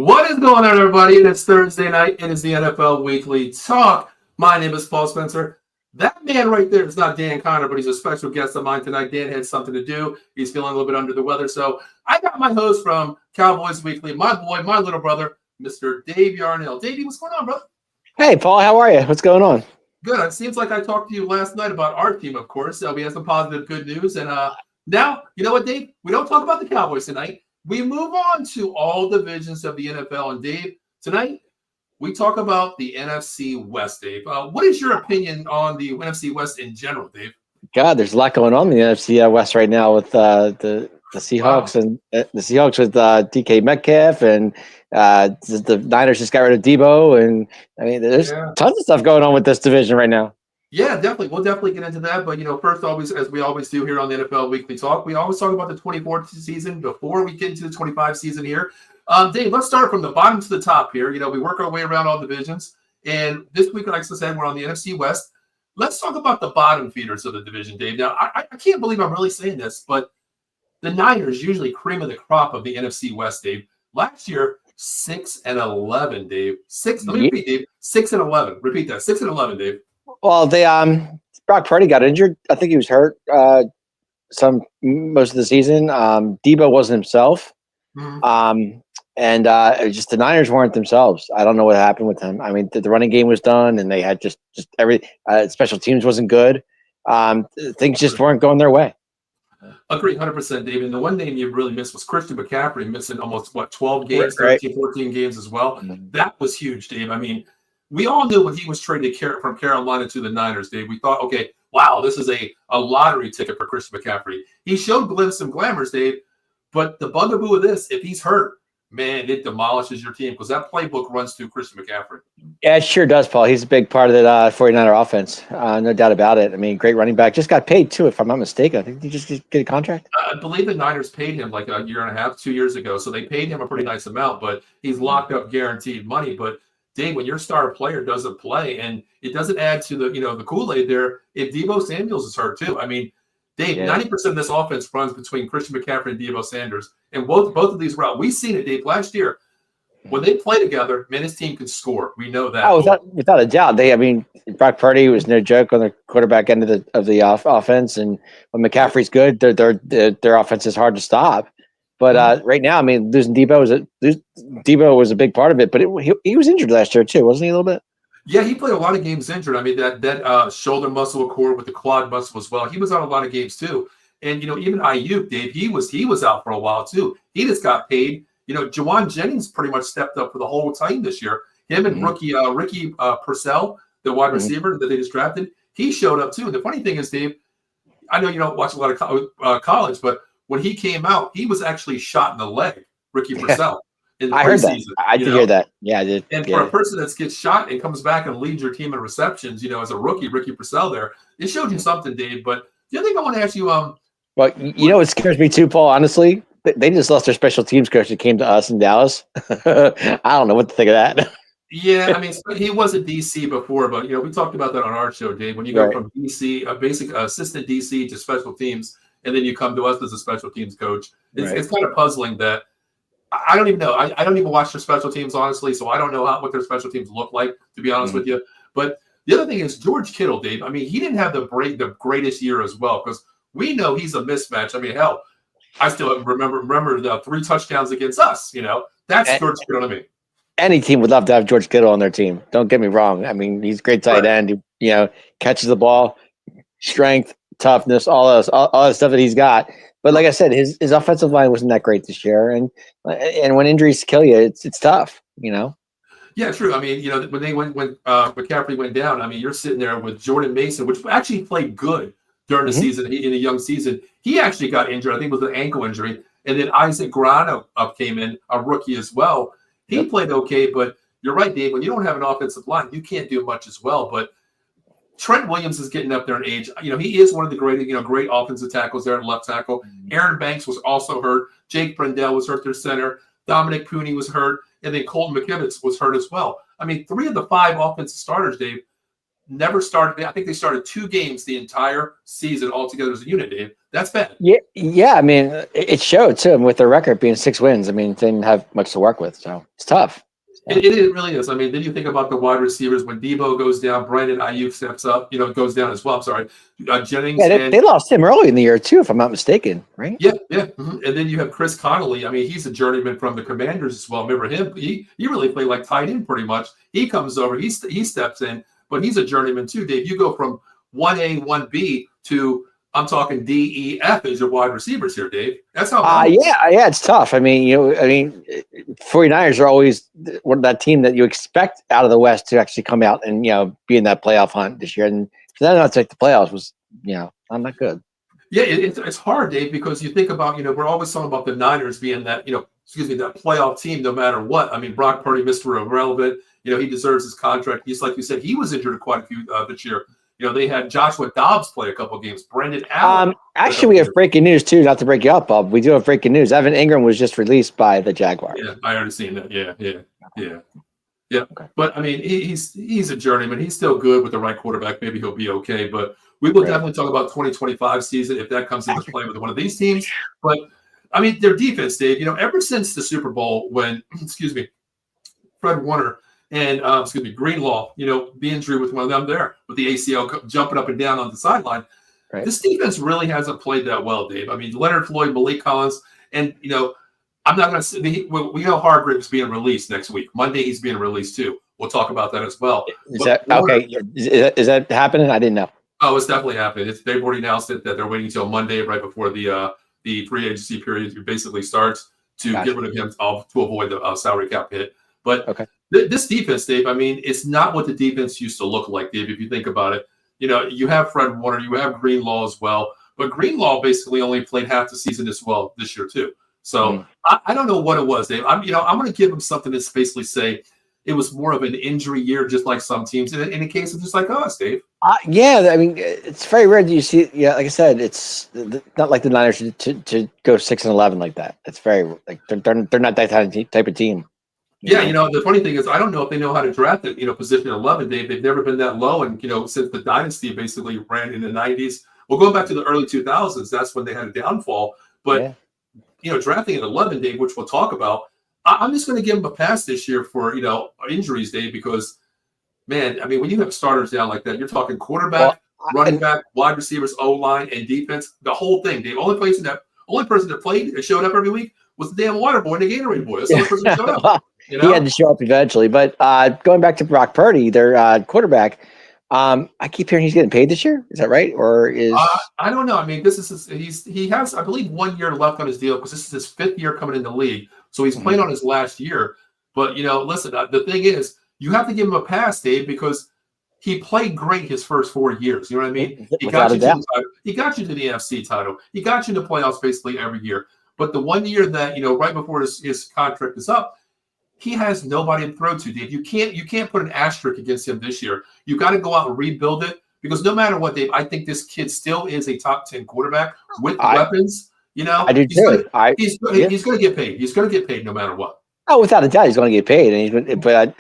What is going on, everybody? It's Thursday night. It is the NFL Weekly Talk. My name is Paul Spencer. That man right there is not Dan Connor, but he's a special guest of mine tonight. Dan had something to do. He's feeling a little bit under the weather. So I got my host from Cowboys Weekly, my boy, my little brother, Mr. Dave Yarnell. Davey, what's going on, brother? Hey, Paul, how are you? What's going on? Good. It seems like I talked to you last night about our team, of course. We had some positive, good news. And now, you know what, Dave? We don't talk about the Cowboys tonight. We move on to all divisions of the NFL. And, Dave, tonight we talk about the NFC West, Dave. What is your opinion on the NFC West in general, Dave? God, there's a lot going on in the NFC West right now with the Seahawks and the Seahawks with DK Metcalf and the Niners just got rid of Debo. And, I mean, there's tons of stuff going on with this division right now. Yeah, definitely. We'll definitely get into that. But, first, always, as we always do here on the NFL Weekly Talk, we always talk about the 24th season before we get into the 25 season here. Dave, let's start from the bottom to the top here. We work our way around all divisions. And this week, like I said, we're on the NFC West. Let's talk about the bottom feeders of the division, Dave. Now, I can't believe I'm really saying this, but the Niners usually cream of the crop of the NFC West, Dave. Last year, 6-11, Dave. Let me repeat, Dave. 6-11. Repeat that. 6-11, Dave. Well, Brock Purdy got injured. I think he was hurt most of the season. Debo wasn't himself. Mm-hmm. And just the Niners weren't themselves. I don't know what happened with them. I mean, the running game was done, and they had just every special teams wasn't good. Things just weren't going their way. Agree, 100%, David. And the one name you really missed was Christian McCaffrey, missing almost, 12 games, 13, 14 games as well. Mm-hmm. That was huge, Dave. I mean, we all knew when he was traded from Carolina to the Niners, Dave. We thought, okay, wow, this is a lottery ticket for Christian McCaffrey. He showed glimpses and glamours, Dave. But the bugaboo of this, if he's hurt, man, it demolishes your team because that playbook runs through Christian McCaffrey. Yeah, it sure does, Paul. He's a big part of the 49er offense. No doubt about it. I mean, great running back. Just got paid, too, if I'm not mistaken. I think he just get a contract. I believe the Niners paid him like a year and a half, 2 years ago. So they paid him a pretty nice amount, but he's locked up guaranteed money. But Dave, when your star player doesn't play, and it doesn't add to the Kool-Aid there, if Debo Samuels is hurt too. I mean, Dave, 90% of this offense runs between Christian McCaffrey and Debo Sanders, and both of these routes. We've seen it, Dave, last year when they play together. Man, his team can score. We know that. Oh, without a doubt. Brock Purdy was no joke on the quarterback end of the offense, and when McCaffrey's good, their offense is hard to stop. But right now, I mean, losing Debo was a big part of it. But he was injured last year too, wasn't he? A little bit. Yeah, he played a lot of games injured. I mean, that shoulder muscle cord with the quad muscle as well. He was out a lot of games too. And even Ayuk, Dave, he was out for a while too. He just got paid. Juwan Jennings pretty much stepped up for the whole time this year. Him and rookie Ricky Purcell, the wide receiver that they just drafted, he showed up too. And the funny thing is, Dave, I know you don't watch a lot of college, but when he came out, he was actually shot in the leg, Ricky Purcell. I heard that. I did hear that. Yeah, I did. And for a person that gets shot and comes back and leads your team in receptions, as a rookie, Ricky Purcell there, it showed you something, Dave. But the other thing I want to ask you, well, what scares me too, Paul, honestly, they just lost their special teams coach that came to us in Dallas. I don't know what to think of that. Yeah, I mean, he was at DC before, but, we talked about that on our show, Dave. When you go from DC, a basic assistant DC to special teams, and then you come to us as a special teams coach, it's kind of puzzling that I don't even know. I don't even watch their special teams, honestly, so I don't know what their special teams look like, to be honest with you. But the other thing is George Kittle, Dave. I mean, he didn't have the greatest year as well because we know he's a mismatch. I mean, hell, I still remember the 3 touchdowns against us. That's George Kittle to me. Any team would love to have George Kittle on their team. Don't get me wrong. I mean, he's a great tight end. He, catches the ball, strength, toughness, all that stuff that he's got. But like I said, his offensive line wasn't that great this year, and when injuries kill you, it's tough, Yeah, true. I mean, when McCaffrey went down, I mean, you're sitting there with Jordan Mason, which actually played good during the season in a young season. He actually got injured. I think it was an ankle injury, and then Isaac Grano came in, a rookie as well. He played okay, but you're right, Dave. When you don't have an offensive line, you can't do much as well. But Trent Williams is getting up there in age. He is one of the great offensive tackles there at left tackle. Aaron Banks was also hurt. Jake Brendel was hurt, their center. Dominic Pooney was hurt. And then Colton McKivitz was hurt as well. I mean, 3 of the 5 offensive starters, Dave, never started. I think they started 2 games the entire season altogether as a unit, Dave. That's bad. Yeah. I mean, it showed too. And with their record being 6 wins, I mean, they didn't have much to work with, so it's tough. It really is. I mean, then you think about the wide receivers when Debo goes down, Brandon Ayuk steps up, goes down as well. I'm sorry, Jennings. Yeah, they lost him early in the year too, if I'm not mistaken, right? Yeah. And then you have Chris Connolly. I mean, he's a journeyman from the Commanders as well. Remember him? He really played like tight end pretty much. He comes over, he steps in, but he's a journeyman too, Dave. You go from 1A, 1B to I'm talking D, E, F as your wide receivers here, Dave. That's how. Yeah, it's tough. I mean, 49ers are always one of that team that you expect out of the West to actually come out and be in that playoff hunt this year. And for them not to take the playoffs was not that good. Yeah, it's hard, Dave, because you think about we're always talking about the Niners being that that playoff team no matter what. I mean, Brock Purdy, Mr. Irrelevant. He deserves his contract. He's like you said, he was injured quite a few this year. They had Joshua Dobbs play a couple of games. Brendan Allen. Actually, we have breaking news too. Not to break you up, Bob. We do have breaking news. Evan Ingram was just released by the Jaguars. Yeah, I already seen that. Yeah. Okay. But I mean, he's a journeyman. He's still good with the right quarterback. Maybe he'll be okay. But we will definitely talk about 2025 season if that comes into play with one of these teams. But I mean, their defense, Dave. Ever since the Super Bowl when, Fred Warner and Greenlaw, the injury with one of them there with the ACL jumping up and down on the sideline. Right. This defense really hasn't played that well, Dave. I mean, Leonard Floyd, Malik Collins, and I'm not going to say we know Hargreaves being released next week. Monday he's being released too. We'll talk about that as well. Is that happening? I didn't know. Oh, it's definitely happening. They've already announced it that they're waiting until Monday, right before the free agency period basically starts to get rid of him to avoid the salary cap hit. But this defense, Dave, I mean, it's not what the defense used to look like, Dave, if you think about it. You have Fred Warner, you have Greenlaw as well. But Greenlaw basically only played half the season this year, too. So I don't know what it was, Dave. I'm going to give him something that's basically say it was more of an injury year, just like some teams. In a case of just like us, Dave. Yeah, I mean, it's very rare that you see. Yeah, like I said, it's not like the Niners to go 6-11 like that. It's very like they're not that type of team. Yeah, the funny thing is, I don't know if they know how to draft it. Position 11, Dave. They've never been that low, and since the dynasty basically ran in the 90s. Well, going back to the early 2000s, that's when they had a downfall. But drafting at 11, Dave, which we'll talk about, I'm just going to give them a pass this year for injuries, Dave, because man, I mean, when you have starters down like that, you're talking quarterback, running back, wide receivers, O-line, and defense, the whole thing, Dave. Only person that played and showed up every week was the damn water boy and the Gatorade boy. That's the only person that showed up. He had to show up eventually. But going back to Brock Purdy, their quarterback, I keep hearing he's getting paid this year. Is that right? Or is I don't know. I mean, he has, I believe, 1 year left on his deal because this is his 5th year coming in the league. So he's playing on his last year. But listen, the thing is, you have to give him a pass, Dave, because he played great his first 4 years. You know what I mean? He got you to the title. He got you to the NFC title. He got you to playoffs basically every year. But the 1 year that right before his contract is up, he has nobody to throw to, Dave. You can't put an asterisk against him this year. You got to go out and rebuild it because no matter what, Dave, I think this kid still is a top 10 quarterback with weapons. I do too. He's going to get paid. He's going to get paid no matter what. Oh, without a doubt, he's going to get paid. And but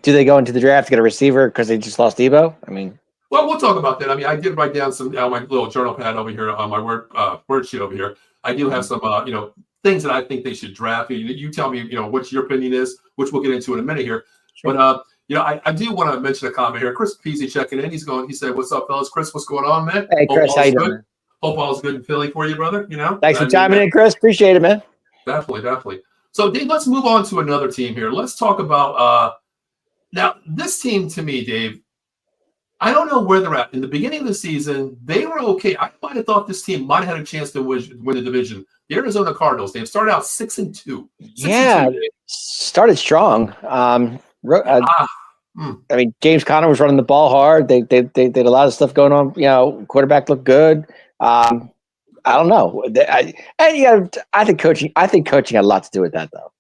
do they go into the draft to get a receiver because they just lost Debo? I mean, well, we'll talk about that. I mean, I did write down some on my little journal pad over here on my word sheet over here. I do have some things that I think they should draft. You tell me, what your opinion is, which we'll get into in a minute here. Sure. But I do want to mention a comment here. Chris Peasy checking in. He said, "What's up, fellas? Chris, what's going on, man? Hey, Chris, how you doing? Hope all's good in Philly for you, brother. Thanks for chiming in, Chris. Appreciate it, man. Definitely. So, Dave, let's move on to another team here. Let's talk about now this team. To me, Dave, I don't know where they're at. In the beginning of the season, they were okay. I might have thought this team might have had a chance to win the division. The Arizona Cardinals, they've started out 6-2. Started strong. I mean, James Conner was running the ball hard. They did a lot of stuff going on. Quarterback looked good. I don't know. I think coaching had a lot to do with that, though.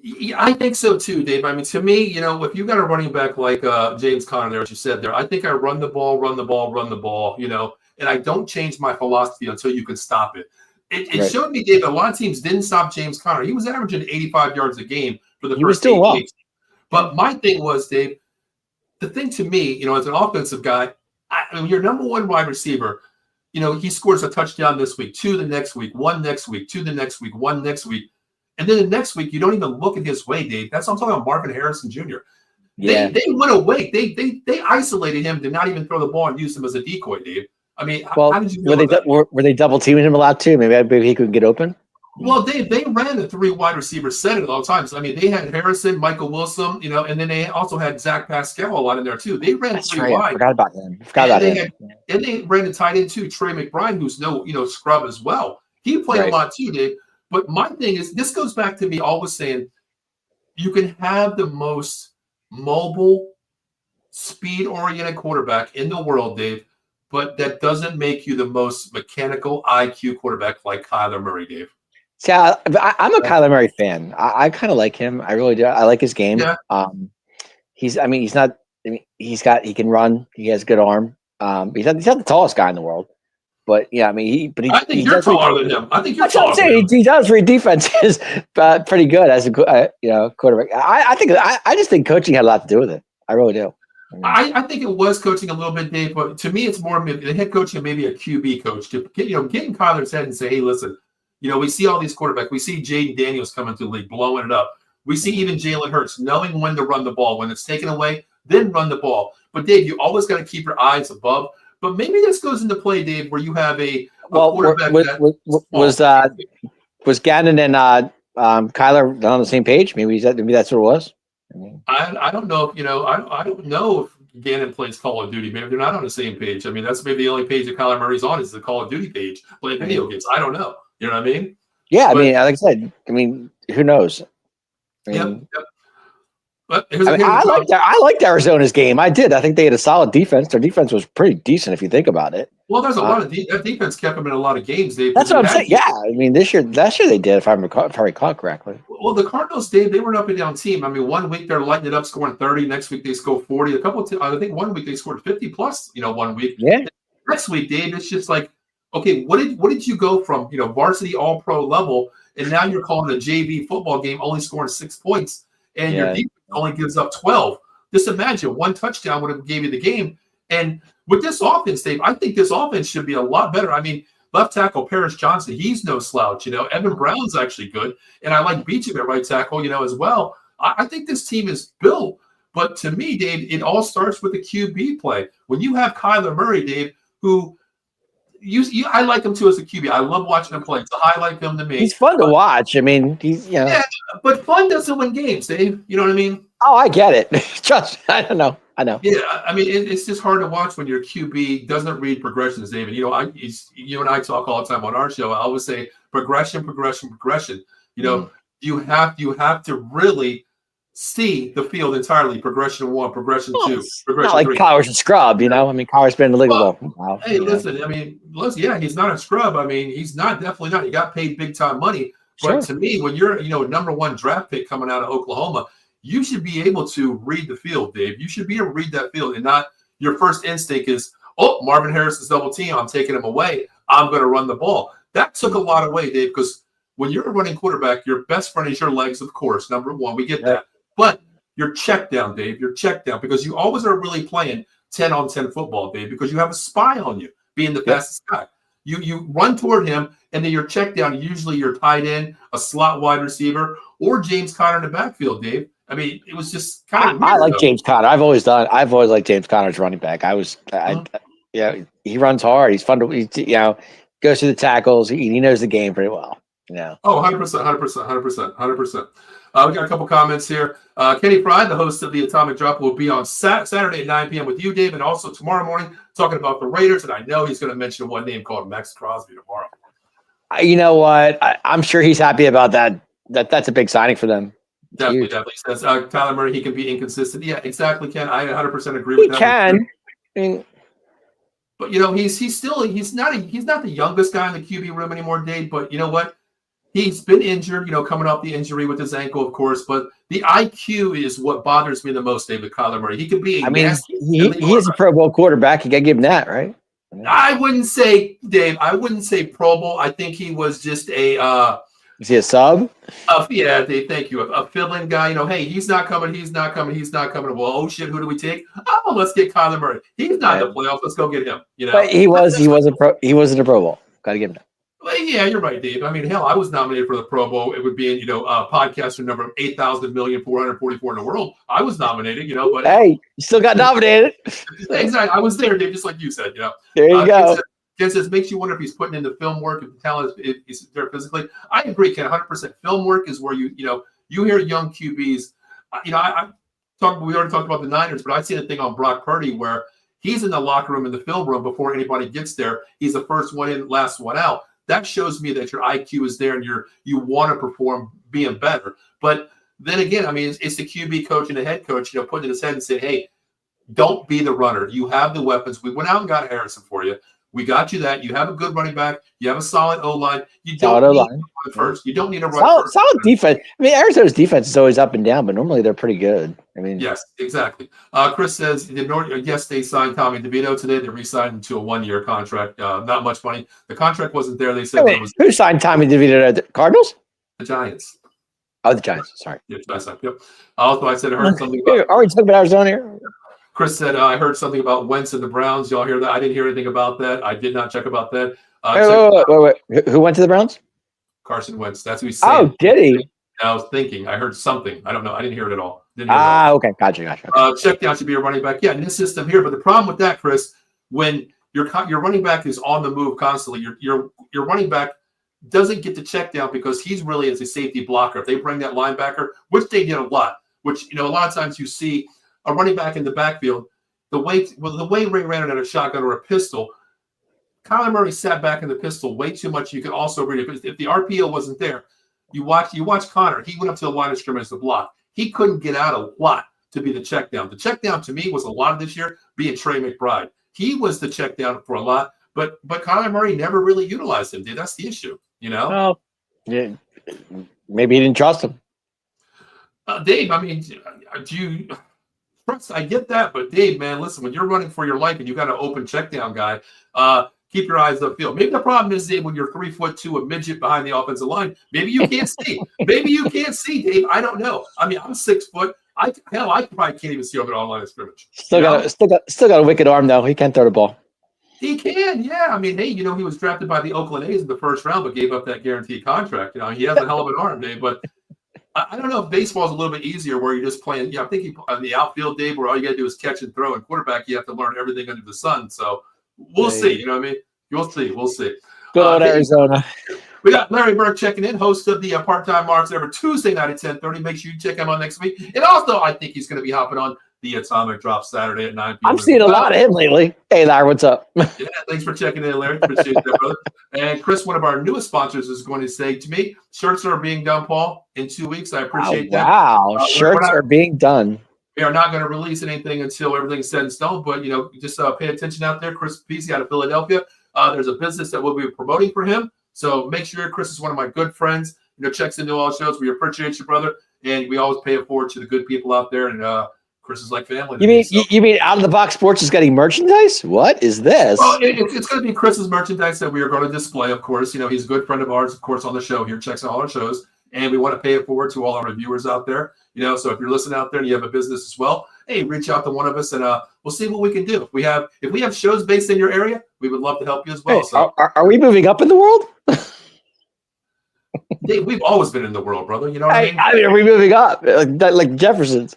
Yeah, I think so too, Dave. I mean, to me, if you got a running back like James Conner there, as you said there, I think I run the ball, and I don't change my philosophy until you can stop it. It showed me, Dave, a lot of teams didn't stop James Conner. He was averaging 85 yards a game for the first 8 weeks. But my thing was, Dave, the thing to me, as an offensive guy, I mean, your number one wide receiver, he scores a touchdown this week, two the next week, one next week, two the next week, one next week. And then the next week, you don't even look at his way, Dave. That's what I'm talking about, Marvin Harrison Jr. Yeah. They went away. They isolated him to not even throw the ball and use him as a decoy, Dave. I mean, well, how did you know were they double teaming him a lot too? Maybe he could get open. Well, they ran a 3 wide receiver set at all times. I mean, they had Harrison, Michael Wilson, and then they also had Zach Pascal a lot in there too. They ran That's 3 right. wide. I forgot about him. And they ran the tight end too, Trey McBride, who's no scrub as well. He played a lot too, Dave. But my thing is, this goes back to me always saying, you can have the most mobile, speed-oriented quarterback in the world, Dave, but that doesn't make you the most mechanical IQ quarterback like Kyler Murray, Dave. See, I'm a Kyler Murray fan. I kind of like him. I really do. I like his game. Yeah. He can run. He has a good arm. He's not the tallest guy in the world. But yeah, I mean, I think you're taller than him. I think you're taller than him. He does read defenses pretty good as a quarterback. I just think coaching had a lot to do with it. I really do. I think it was coaching a little bit, Dave, but to me, it's more the head coach and maybe a QB coach to get in Kyler's head and say, hey, listen, we see all these quarterbacks. We see Jaden Daniels coming to the league, blowing it up. We see even Jalen Hurts knowing when to run the ball. When it's taken away, then run the ball. But, Dave, you always got to keep your eyes above. But maybe this goes into play, Dave, where you have a quarterback was Gannon and Kyler on the same page? Maybe that's what it was. I don't know if I don't know if Gannon plays Call of Duty. Maybe they're not on the same page. I mean, that's maybe the only page that Kyler Murray's on is the Call of Duty page, playing video games. I don't know. You know what I mean? Yeah, I mean, like I said, who knows? Yep. But I liked Arizona's game. I did. I think they had a solid defense. Their defense was pretty decent if you think about it. Well, there's a lot of that defense kept them in a lot of games, Dave. That's what I'm saying. Yeah, I mean, last year they did, if I recall correctly. Well, the Cardinals, Dave, they were an up and down team. I mean, one week they're lighting it up, scoring 30. Next week they score 40. I think 1 week they scored 50 plus. 1 week. Yeah. Next week, Dave, it's just like, okay, what did you go from varsity all pro level, and now you're calling a JV football game, only scoring 6 points, and your defense only gives up 12. Just imagine one touchdown would have gave you the game. And with this offense, Dave, I think this offense should be a lot better. I mean, left tackle Paris Johnson, he's no slouch. Evan Brown's actually good, and I like Beacham at right tackle, as well. I think this team is built. But to me, Dave, it all starts with the QB play. When you have Kyler Murray, Dave, who I like him too as a QB. I love watching him play. It's a highlight film to me. He's fun to watch. I mean, yeah, but fun doesn't win games, Dave. You know what I mean? Oh, I get it. Trust me. I know. Yeah, I mean, it's just hard to watch when your QB doesn't read progressions, David. You and I talk all the time on our show. I always say progression. You have to really see the field entirely. Progression 1, progression 2, progression not like 3. Kyler's a scrub, I mean, Kyler's been in the league a while. Hey, listen, yeah, he's not a scrub. I mean, he's definitely not. He got paid big time money. But to me, when you're number 1 draft pick coming out of Oklahoma, you should be able to read the field, Dave. You should be able to read that field, and not your first instinct is, Marvin Harrison's double team. I'm taking him away. I'm going to run the ball. That took a lot away, Dave, because when you're a running quarterback, your best friend is your legs, of course. Number 1, we get that. But your check down, Dave, because you always are really playing 10-on-10 football, Dave, because you have a spy on you being the fastest guy. You run toward him, and then your check down, usually you're tight end, a slot wide receiver, or James Conner in the backfield, Dave. I mean, it was just kind of weird. I like James Conner. I've always liked James Conner as running back. He runs hard. He's fun to, goes through the tackles. He knows the game pretty well. Oh, 100%. We got a couple comments here. Kenny Fry, the host of the Atomic Drop, will be on Saturday at 9 p.m. with you, Dave, and also tomorrow morning talking about the Raiders. And I know he's going to mention one name called Max Crosby tomorrow. You know what? I'm sure he's happy about that. That's a big signing for them. Definitely. Says Kyler Murray, he can be inconsistent. Yeah, exactly, Ken. I 100% agree with that. He can. I mean, but he's not the youngest guy in the QB room anymore, Dave. But you know what? He's been injured, coming off the injury with his ankle, of course. But the IQ is what bothers me the most, David Kyler Murray. He could be he is a Pro Bowl quarterback. You got to give him that, right? I wouldn't say, Dave, Pro Bowl. I think he was just a Is he a sub? Yeah, Dave, thank you. A fill-in guy, hey, he's not coming. Well, oh shit, who do we take? Oh, let's get Kyler Murray. He's not in the playoffs. Let's go get him. But he wasn't a Pro Bowl. Got to give him that. Well, yeah, you're right, Dave. I mean, hell, I was nominated for the Pro Bowl. It would be in, podcaster number 8,000,444 in the world. I was nominated, but hey, you still got nominated. Exactly. I was there, Dave, just like you said, There you go. Ken says, makes you wonder if he's putting in the film work, if the talent is there physically. I agree, Ken, 100%. Film work is where you hear young QBs. We already talked about the Niners, but I seen a thing on Brock Purdy where he's in the locker room, in the film room before anybody gets there. He's the first one in, last one out. That shows me that your IQ is there and you want to perform being better. But then again, I mean, it's the QB coach and the head coach, putting in his head and saying, hey, don't be the runner. You have the weapons. We went out and got Harrison for you. We got you that. You have a good running back. You have a solid O-line. You don't need to run first. You don't need to run first. Solid defense. I mean, Arizona's defense is always up and down, but normally they're pretty good. I mean, yes, exactly. Chris says, yes, they signed Tommy DeVito today. They re-signed him to a 1-year contract. Not much money. The contract wasn't there. They said who signed Tommy DeVito? The Cardinals? The Giants. Oh, the Giants. Sorry. Yep. Also, I said I heard something about. Are we talking about Arizona here? Chris said, I heard something about Wentz and the Browns. Y'all hear that? I didn't hear anything about that. I did not check about that. Wait. Who went to the Browns? Carson Wentz. That's who he's saying. Oh, did he? I was thinking. I heard something. I don't know. I didn't hear it at all. Okay. Gotcha. Check down should be a running back. Yeah, in this system here. But the problem with that, Chris, when your running back is on the move constantly, your running back doesn't get the check down because he's really as a safety blocker. If they bring that linebacker, which they did a lot, which, a lot of times you see a running back in the backfield, the way Ray ran it at a shotgun or a pistol, Kyler Murray sat back in the pistol way too much. You could also read it. If the RPO wasn't there, you watch Connor. He went up to the line of scrimmage to block. He couldn't get out a lot to be the check down. The check down to me was a lot of this year being Trey McBride. He was the check down for a lot, but Kyler Murray never really utilized him, dude. That's the issue, Well, yeah, maybe he didn't trust him. Dave, I mean, I get that, but Dave, man, listen, when you're running for your life and you got an open check down guy, keep your eyes upfield. Maybe the problem is, Dave, when you're 3'2", a midget behind the offensive line, maybe you can't see. Dave. I don't know. I mean, I'm 6 foot. I probably can't even see over the line of scrimmage. Still got a wicked arm though. He can throw the ball. He can, yeah. I mean, hey, he was drafted by the Oakland A's in the first round, but gave up that guaranteed contract. He has a hell of an arm, Dave. But I don't know if baseball is a little bit easier where you're just playing. I think on the outfield, Dave, where all you got to do is catch and throw. And quarterback, you have to learn everything under the sun. So we'll see. You know what I mean? We'll see. Good old Arizona. We got Larry Burke checking in, host of the Part-Time Marks every Tuesday night at 10:30. Make sure you check him out next week. And also, I think he's going to be hopping on the Atomic Drop Saturday at 9 p.m. I'm seeing a lot of him lately. Hey, Larry, what's up? Yeah, thanks for checking in, Larry. Appreciate that, brother. And Chris, one of our newest sponsors, is going to say to me, shirts are being done, Paul, in 2 weeks. I appreciate that. Wow, shirts are being done. We are not going to release anything until everything's set in stone, but, just pay attention out there. Chris Peasy out of Philadelphia. There's a business that we'll be promoting for him. So make sure Chris is one of my good friends, checks into all shows. We appreciate you, brother. And we always pay it forward to the good people out there. And Chris is like family. You mean Out of the Box Sports is getting merchandise? What is this? Well, it's going to be Chris's merchandise that we are going to display, of course. He's a good friend of ours, of course, on the show here, checks out all our shows. And we want to pay it forward to all our reviewers out there. So if you're listening out there and you have a business as well, hey, reach out to one of us and we'll see what we can do. If we have shows based in your area, we would love to help you as well. Hey, so are we moving up in the world? Dave, we've always been in the world, brother. You know what I mean? I mean, are we moving up like Jefferson's?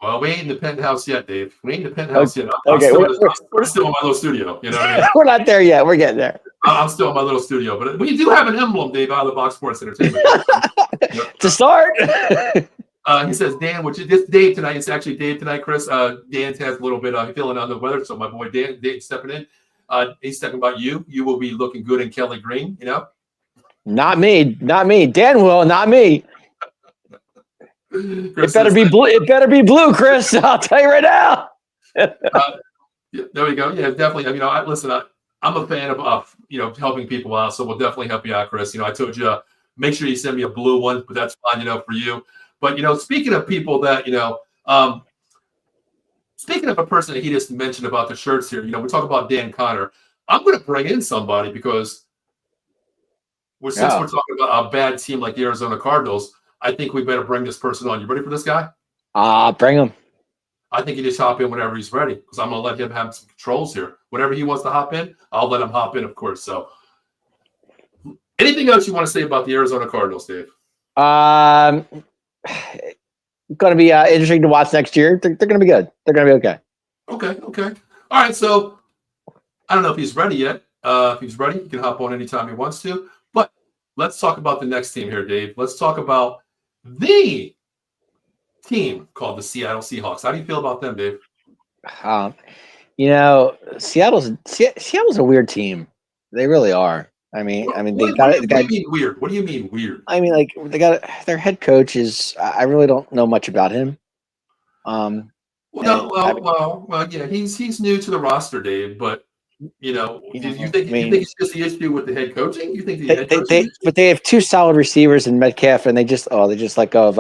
Well, we ain't in the penthouse yet, Dave. We ain't in the penthouse yet. Okay, we're still in my little studio. You know what I mean? We're not there yet. We're getting there. I'm still in my little studio, but we do have an emblem, Dave, out of the Box Sports Entertainment. To start. He says, Dan, this Dave tonight. It's actually Dave tonight, Chris. Dan has a little bit feeling under the weather, so my boy Dan stepping in. He's talking about you. You will be looking good in Kelly Green, Not me. Dan will, not me. It better be blue. It better be blue, Chris. I'll tell you right now. Yeah, there we go. Yeah, definitely. Listen, I'm a fan of helping people out, so we'll definitely help you out, Chris. I told you make sure you send me a blue one, but that's fine, for you. But speaking of people that speaking of a person that he just mentioned about the shirts here, we talk about Dan Connor. I'm going to bring in somebody because Since we're talking about a bad team like the Arizona Cardinals, I think we better bring this person on. You ready for this guy? Bring him. I think he just hop in whenever he's ready because I'm going to let him have some controls here. Whenever he wants to hop in, I'll let him hop in, of course. So, anything else you want to say about the Arizona Cardinals, Dave? Going to be interesting to watch next year. They're going to be good. They're going to be okay. Okay. All right. So, I don't know if he's ready yet. If he's ready, he can hop on anytime he wants to. But let's talk about the next team here, Dave. Let's talk about the team called the Seattle Seahawks. How do you feel about them, Dave? Seattle's a weird team. They really are. I mean, What do you mean weird? What do you mean weird? I mean, like they got their head coach is. I really don't know much about him. Yeah, he's new to the roster, Dave. But you think it's just the issue with the head coaching? You think the head coaching? But they have two solid receivers in Metcalf, and they just let go of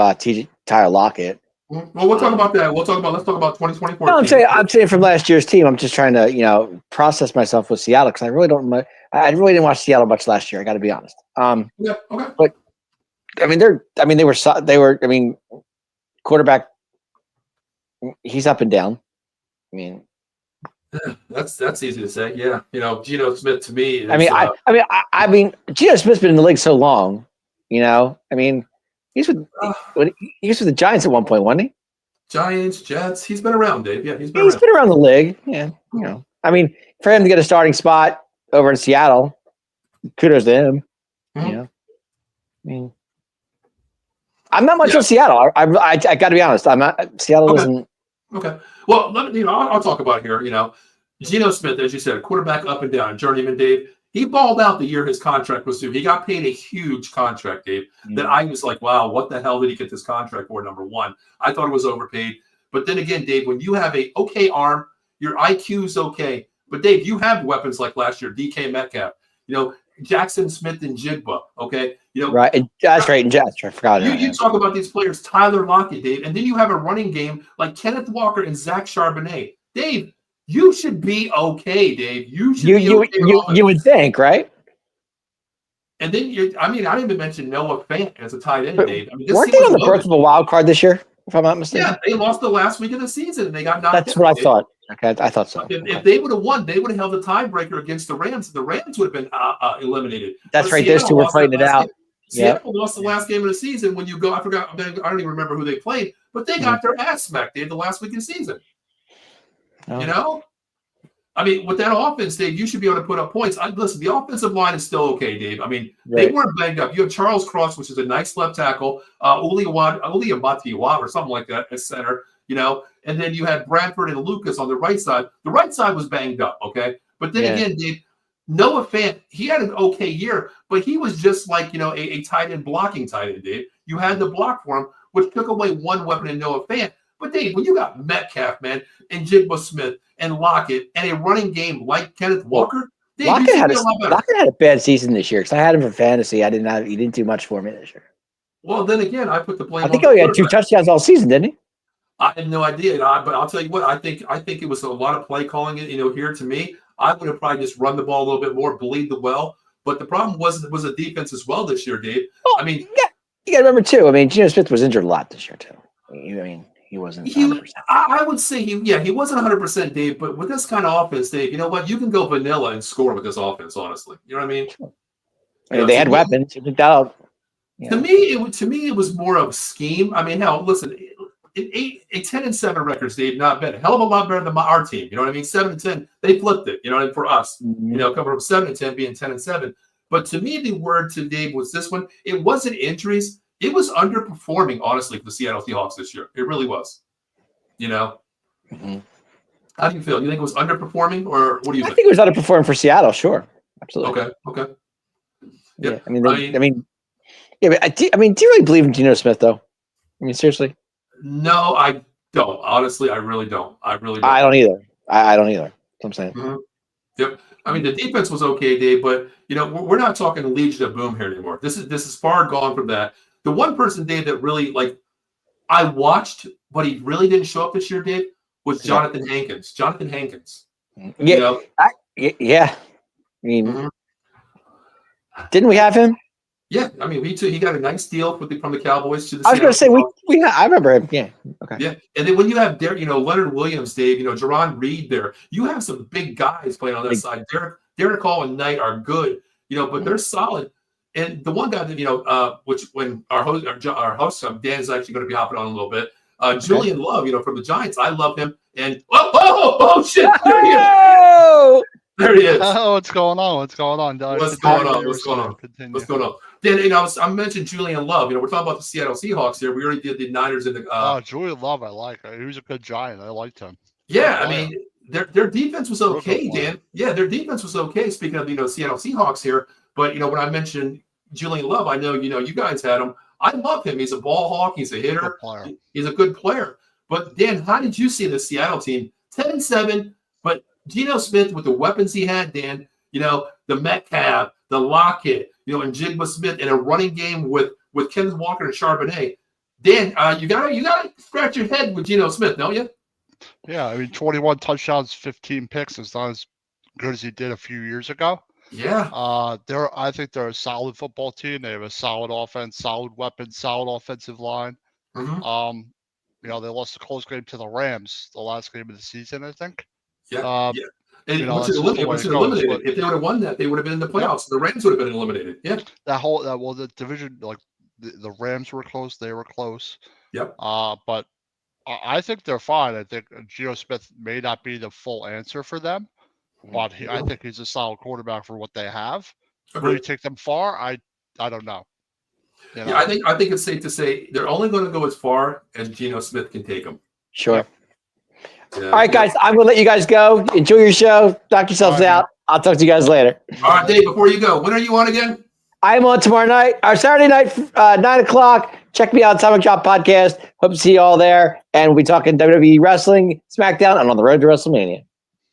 Tyler Lockett. Well, we'll talk about that. Let's talk about 2024. No, I'm saying from last year's team. I'm just trying to process myself with Seattle because I really didn't watch Seattle much last year. I got to be honest. Yeah. Okay. But quarterback. He's up and down. I mean, that's easy to say. Yeah, Geno Smith to me. Is, Geno Smith's been in the league so long. He's with the Giants at one point, wasn't he? Giants, Jets. He's been around, Dave. Yeah, he's been around the league. Yeah, for him to get a starting spot over in Seattle, kudos to him. Mm-hmm. I'm not much on Seattle. I got to be honest. I'm not. Seattle doesn't. Okay. Well, I'll talk about it here. Geno Smith, as you said, quarterback up and down, journeyman, Dave. He balled out the year his contract was due. He got paid a huge contract, Dave, that I was like, wow, what the hell did he get this contract for, number one? I thought it was overpaid. But then again, Dave, when you have a okay arm, your IQ's okay. But, Dave, you have weapons like last year, DK Metcalf, Jackson Smith and Jigba, okay? Right. That's right. And I forgot it. You talk about these players, Tyler Lockett, Dave, and then you have a running game like Kenneth Walker and Zach Charbonnet. Dave, you should be okay, Dave. You would think, right? And then I didn't even mention Noah Fant as a tight end, Dave. Weren't they on the birth of a wild card this year, if I'm not mistaken? Yeah, they lost the last week of the season and they got knocked out. That's what I thought. Okay, I thought so. If they would have won, they would have held the tiebreaker against the Rams. The Rams would have been eliminated. That's right. Those two were fighting it out. Seattle lost the last game of the season when you go. I forgot. I don't even remember who they played, but they got their ass smacked, Dave, the last week of the season. Oh. With that offense, Dave, you should be able to put up points. Listen, the offensive line is still okay, Dave. They weren't banged up. You have Charles Cross, which is a nice left tackle, Uli Abatiwa or something like that at center, and then you had Bradford and Lucas on the right side. The right side was banged up, okay? But then again, Dave, Noah Fant, he had an okay year, but he was just like, a tight end blocking tight end, Dave. You had the block for him, which took away one weapon in Noah Fant. But, Dave, when you got Metcalf, man, and Jigba Smith and Lockett and a running game like Kenneth Walker, Dave, Lockett had a bad season this year because I had him for fantasy. He didn't do much for me this year. Well, then again, I put the blame. I think he only had 2 touchdowns all season, didn't he? I had no idea, but I'll tell you what. I think it was a lot of play calling. Here to me, I would have probably just run the ball a little bit more, bleed the well. But the problem was a defense as well this year, Dave. Well, you got to remember too. Geno Smith was injured a lot this year too. He wasn't 100%. I would say he wasn't 100%, Dave. But with this kind of offense, Dave, you know what? You can go vanilla and score with this offense. Honestly, you know what I mean? Sure. They had weapons. To me, it was more of scheme. Hell, listen. A 10-7 record, Dave, not bad. A hell of a lot better than our team. You know what I mean? 7-10, they flipped it. For us, coming from 7-10, being 10-7. But to me, the word to Dave was this one. It wasn't injuries. It was underperforming, honestly, for the Seattle Seahawks this year. It really was. Mm-hmm. How do you feel? You think it was underperforming, or what do you think? I think it was underperforming for Seattle. Sure, absolutely. Okay. Yeah, do you really believe in Geno Smith though? Seriously. No, I don't. Honestly, I really don't. I don't either. I don't either. That's what I'm saying. Mm-hmm. Yep. The defense was okay, Dave, but we're not talking Legion of Boom here anymore. This is far gone from that. The one person, Dave, that really I watched, but he really didn't show up this year, Dave, was Jonathan Hankins. Jonathan Hankins. Yeah. Yeah. Mm-hmm. Didn't we have him? Yeah, I mean, he got a nice deal from the Cowboys to the I was going to say Seattle Seahawks. I remember him. Yeah. Okay. Yeah, and then when you have Leonard Williams, Dave, Jerron Reed there, you have some big guys playing on that side. Derek Hall and Knight are good, but they're solid. And the one guy that which when our host Dan is actually going to be hopping on a little bit, Julian Love, from the Giants, I love him. And oh shit, there he is. There he is. Oh, what's going on? What's going on? What's going on? Then, I mentioned Julian Love. We're talking about the Seattle Seahawks here. We already did the Niners and the. Julian Love, I like. He was a good Giant. I liked him. Yeah, I mean, their defense was okay, Dan. Yeah, their defense was okay. Speaking of Seattle Seahawks here, but when I mentioned Julian Love, I know you guys had him. I love him. He's a ball hawk. He's a hitter. He's a good player. But Dan, how did you see the Seattle team 10-7? But Geno Smith with the weapons he had, Dan, the Metcalf, the Lockett, and Jigba Smith in a running game with Kenneth Walker and Charbonnet. Dan, you gotta scratch your head with Geno Smith, don't you? Yeah, I mean, 21 touchdowns, 15 picks is not as good as he did a few years ago. Yeah. I think they're a solid football team. They have a solid offense, solid weapons, solid offensive line. Mm-hmm. They lost a close game to the Rams, the last game of the season, I think. Yeah. And which is eliminated. If they would have won that, they would have been in the playoffs. The Rams would have been eliminated. Yeah. The division, like the Rams were close, they were close. Yep. But I think they're fine. I think Geno Smith may not be the full answer for them, but I think he's a solid quarterback for what they have. Will he take them far? I don't know. Yeah, I think it's safe to say they're only going to go as far as Geno Smith can take them. Sure. Yeah. All right, guys, I'm going to let you guys go. Enjoy your show. Knock yourselves out. I'll talk to you guys later. All right, Dave, before you go, when are you on again? I'm on tomorrow night, or Saturday night, 9 o'clock. Check me out, Atomic Drop Podcast. Hope to see you all there. And we'll be talking WWE Wrestling, SmackDown, and on the road to WrestleMania.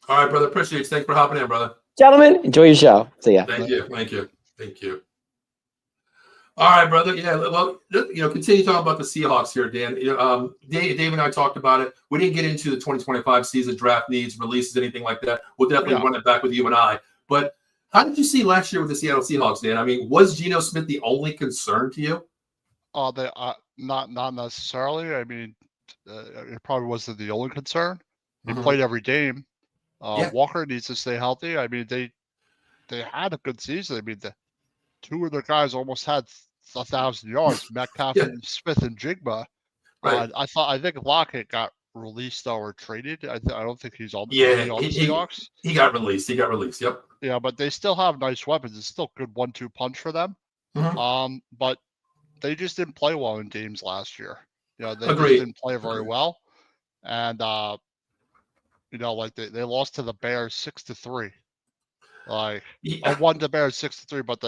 All right, brother. Appreciate it. Thanks for hopping in, brother. Gentlemen, enjoy your show. See ya. Thank you. All right, brother. Yeah, well, continue talking about the Seahawks here, Dan. Dave and I talked about it. We didn't get into the 2025 season draft needs, releases, anything like that. We'll definitely run it back with you and I. But how did you see last year with the Seattle Seahawks, Dan? I mean, was Geno Smith the only concern to you? Not necessarily. I mean, it probably wasn't the only concern. He played every game. Walker needs to stay healthy. I mean, they had a good season. I mean, the two of their guys almost had 1,000 yards. Metcalf and Smith and Jigba. Right. I think Lockett got released or traded. I don't think he's on the Seahawks. He got released. Yep. Yeah, but they still have nice weapons. It's still good 1-2 punch for them. But they just didn't play well in games last year. They just didn't play very well. And like they lost to the Bears 6-3. Like I won the Bears 6-3, but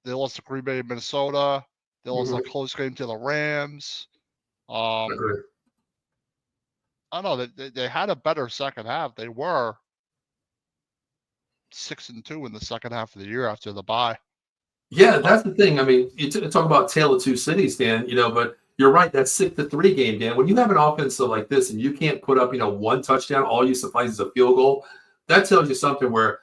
they lost to Green Bay, Minnesota. They lost a close game to the Rams. I don't know. They had a better second half. They were 6-2 in the second half of the year after the bye. Yeah, that's the thing. I mean, you talk about Tale of Two Cities, Dan. But you're right. That 6-3 game, Dan. When you have an offense like this and you can't put up, one touchdown, all you suffice is a field goal. That tells you something. Where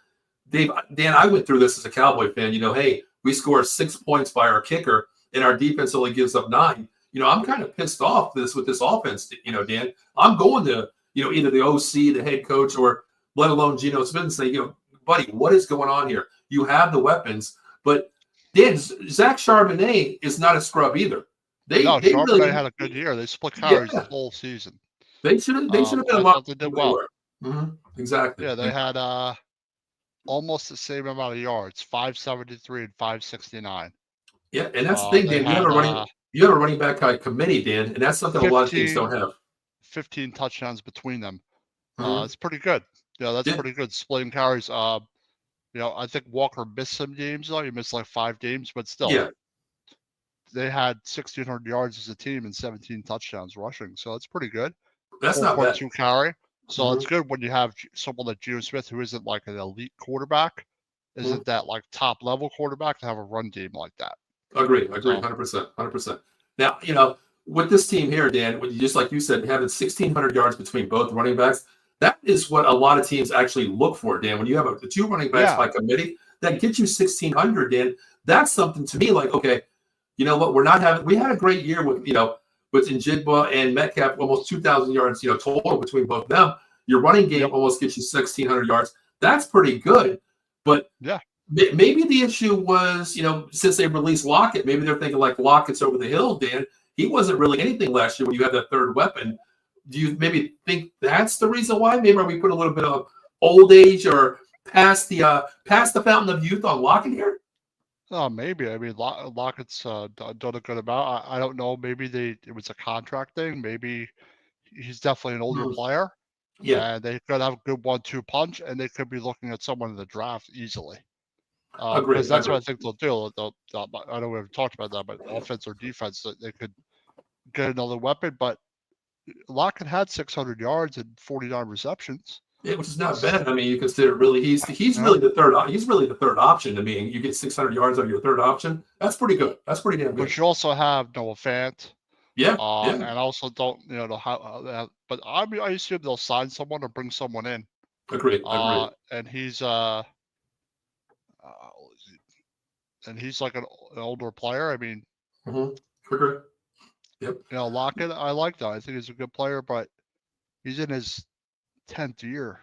Dave, Dan, I went through this as a Cowboy fan. Hey, we score 6 points by our kicker, and our defense only gives up 9. I'm kind of pissed off with this offense. Dan, I'm going to either the OC, the head coach, or let alone Geno Smith and say, buddy, what is going on here? You have the weapons, but Dan, Zach Charbonnet is not a scrub either. Charbonnet really had a good year. They split carries the whole season. They should have been a lot. They did well. Exactly. Yeah, they had almost the same amount of yards, 573 and 569. Yeah, and that's the thing, Dan. You have a running back committee, Dan, and that's something 15, a lot of teams don't have. 15 touchdowns between them. It's pretty good. That's pretty good. Splitting carries. I think Walker missed some games though. He missed like 5 games, but still, they had 1,600 yards as a team and 17 touchdowns rushing. So that's pretty good. That's not bad. 4.2 carry. So it's good when you have someone like Geno Smith, who isn't like an elite quarterback, isn't that like top level quarterback, to have a run game like that. Agree, 100%. Now, with this team here, Dan, just like you said, having 1,600 yards between both running backs, that is what a lot of teams actually look for, Dan. When you have the 2 running backs by committee, that gets you 1,600, Dan. That's something to me like, okay, you know what? We had a great year with, with Njigba and Metcalf, almost 2,000 yards, total between both of them. Your running game almost gets you 1,600 yards. That's pretty good. But yeah, maybe the issue was, since they released Lockett, maybe they're thinking like Lockett's over the hill, Dan. He wasn't really anything last year when you had that third weapon. Do you maybe think that's the reason why? Maybe are we put a little bit of old age or past the fountain of youth on Lockett here? Oh, maybe. I mean, Lockett's done a good amount. I don't know. Maybe it was a contract thing. Maybe he's definitely an older player. Yeah. And they could have a good 1-2 punch, and they could be looking at someone in the draft easily. Agreed. Because that's what I think they'll do. I know we haven't talked about that, but offense or defense, they could get another weapon. But Lockett had 600 yards and 49 receptions. Yeah, which is not bad. I mean, you consider really he's really the third. He's really the third option. I mean, you get 600 yards out of your third option. That's pretty good. That's pretty damn good. But you also have Noah Fant. Yeah. And I also don't know how. But I assume they'll sign someone or bring someone in. Agreed. And he's like an older player. I mean, Agreed. Yep. Lockett, I like that. I think he's a good player, but he's in his 10th year.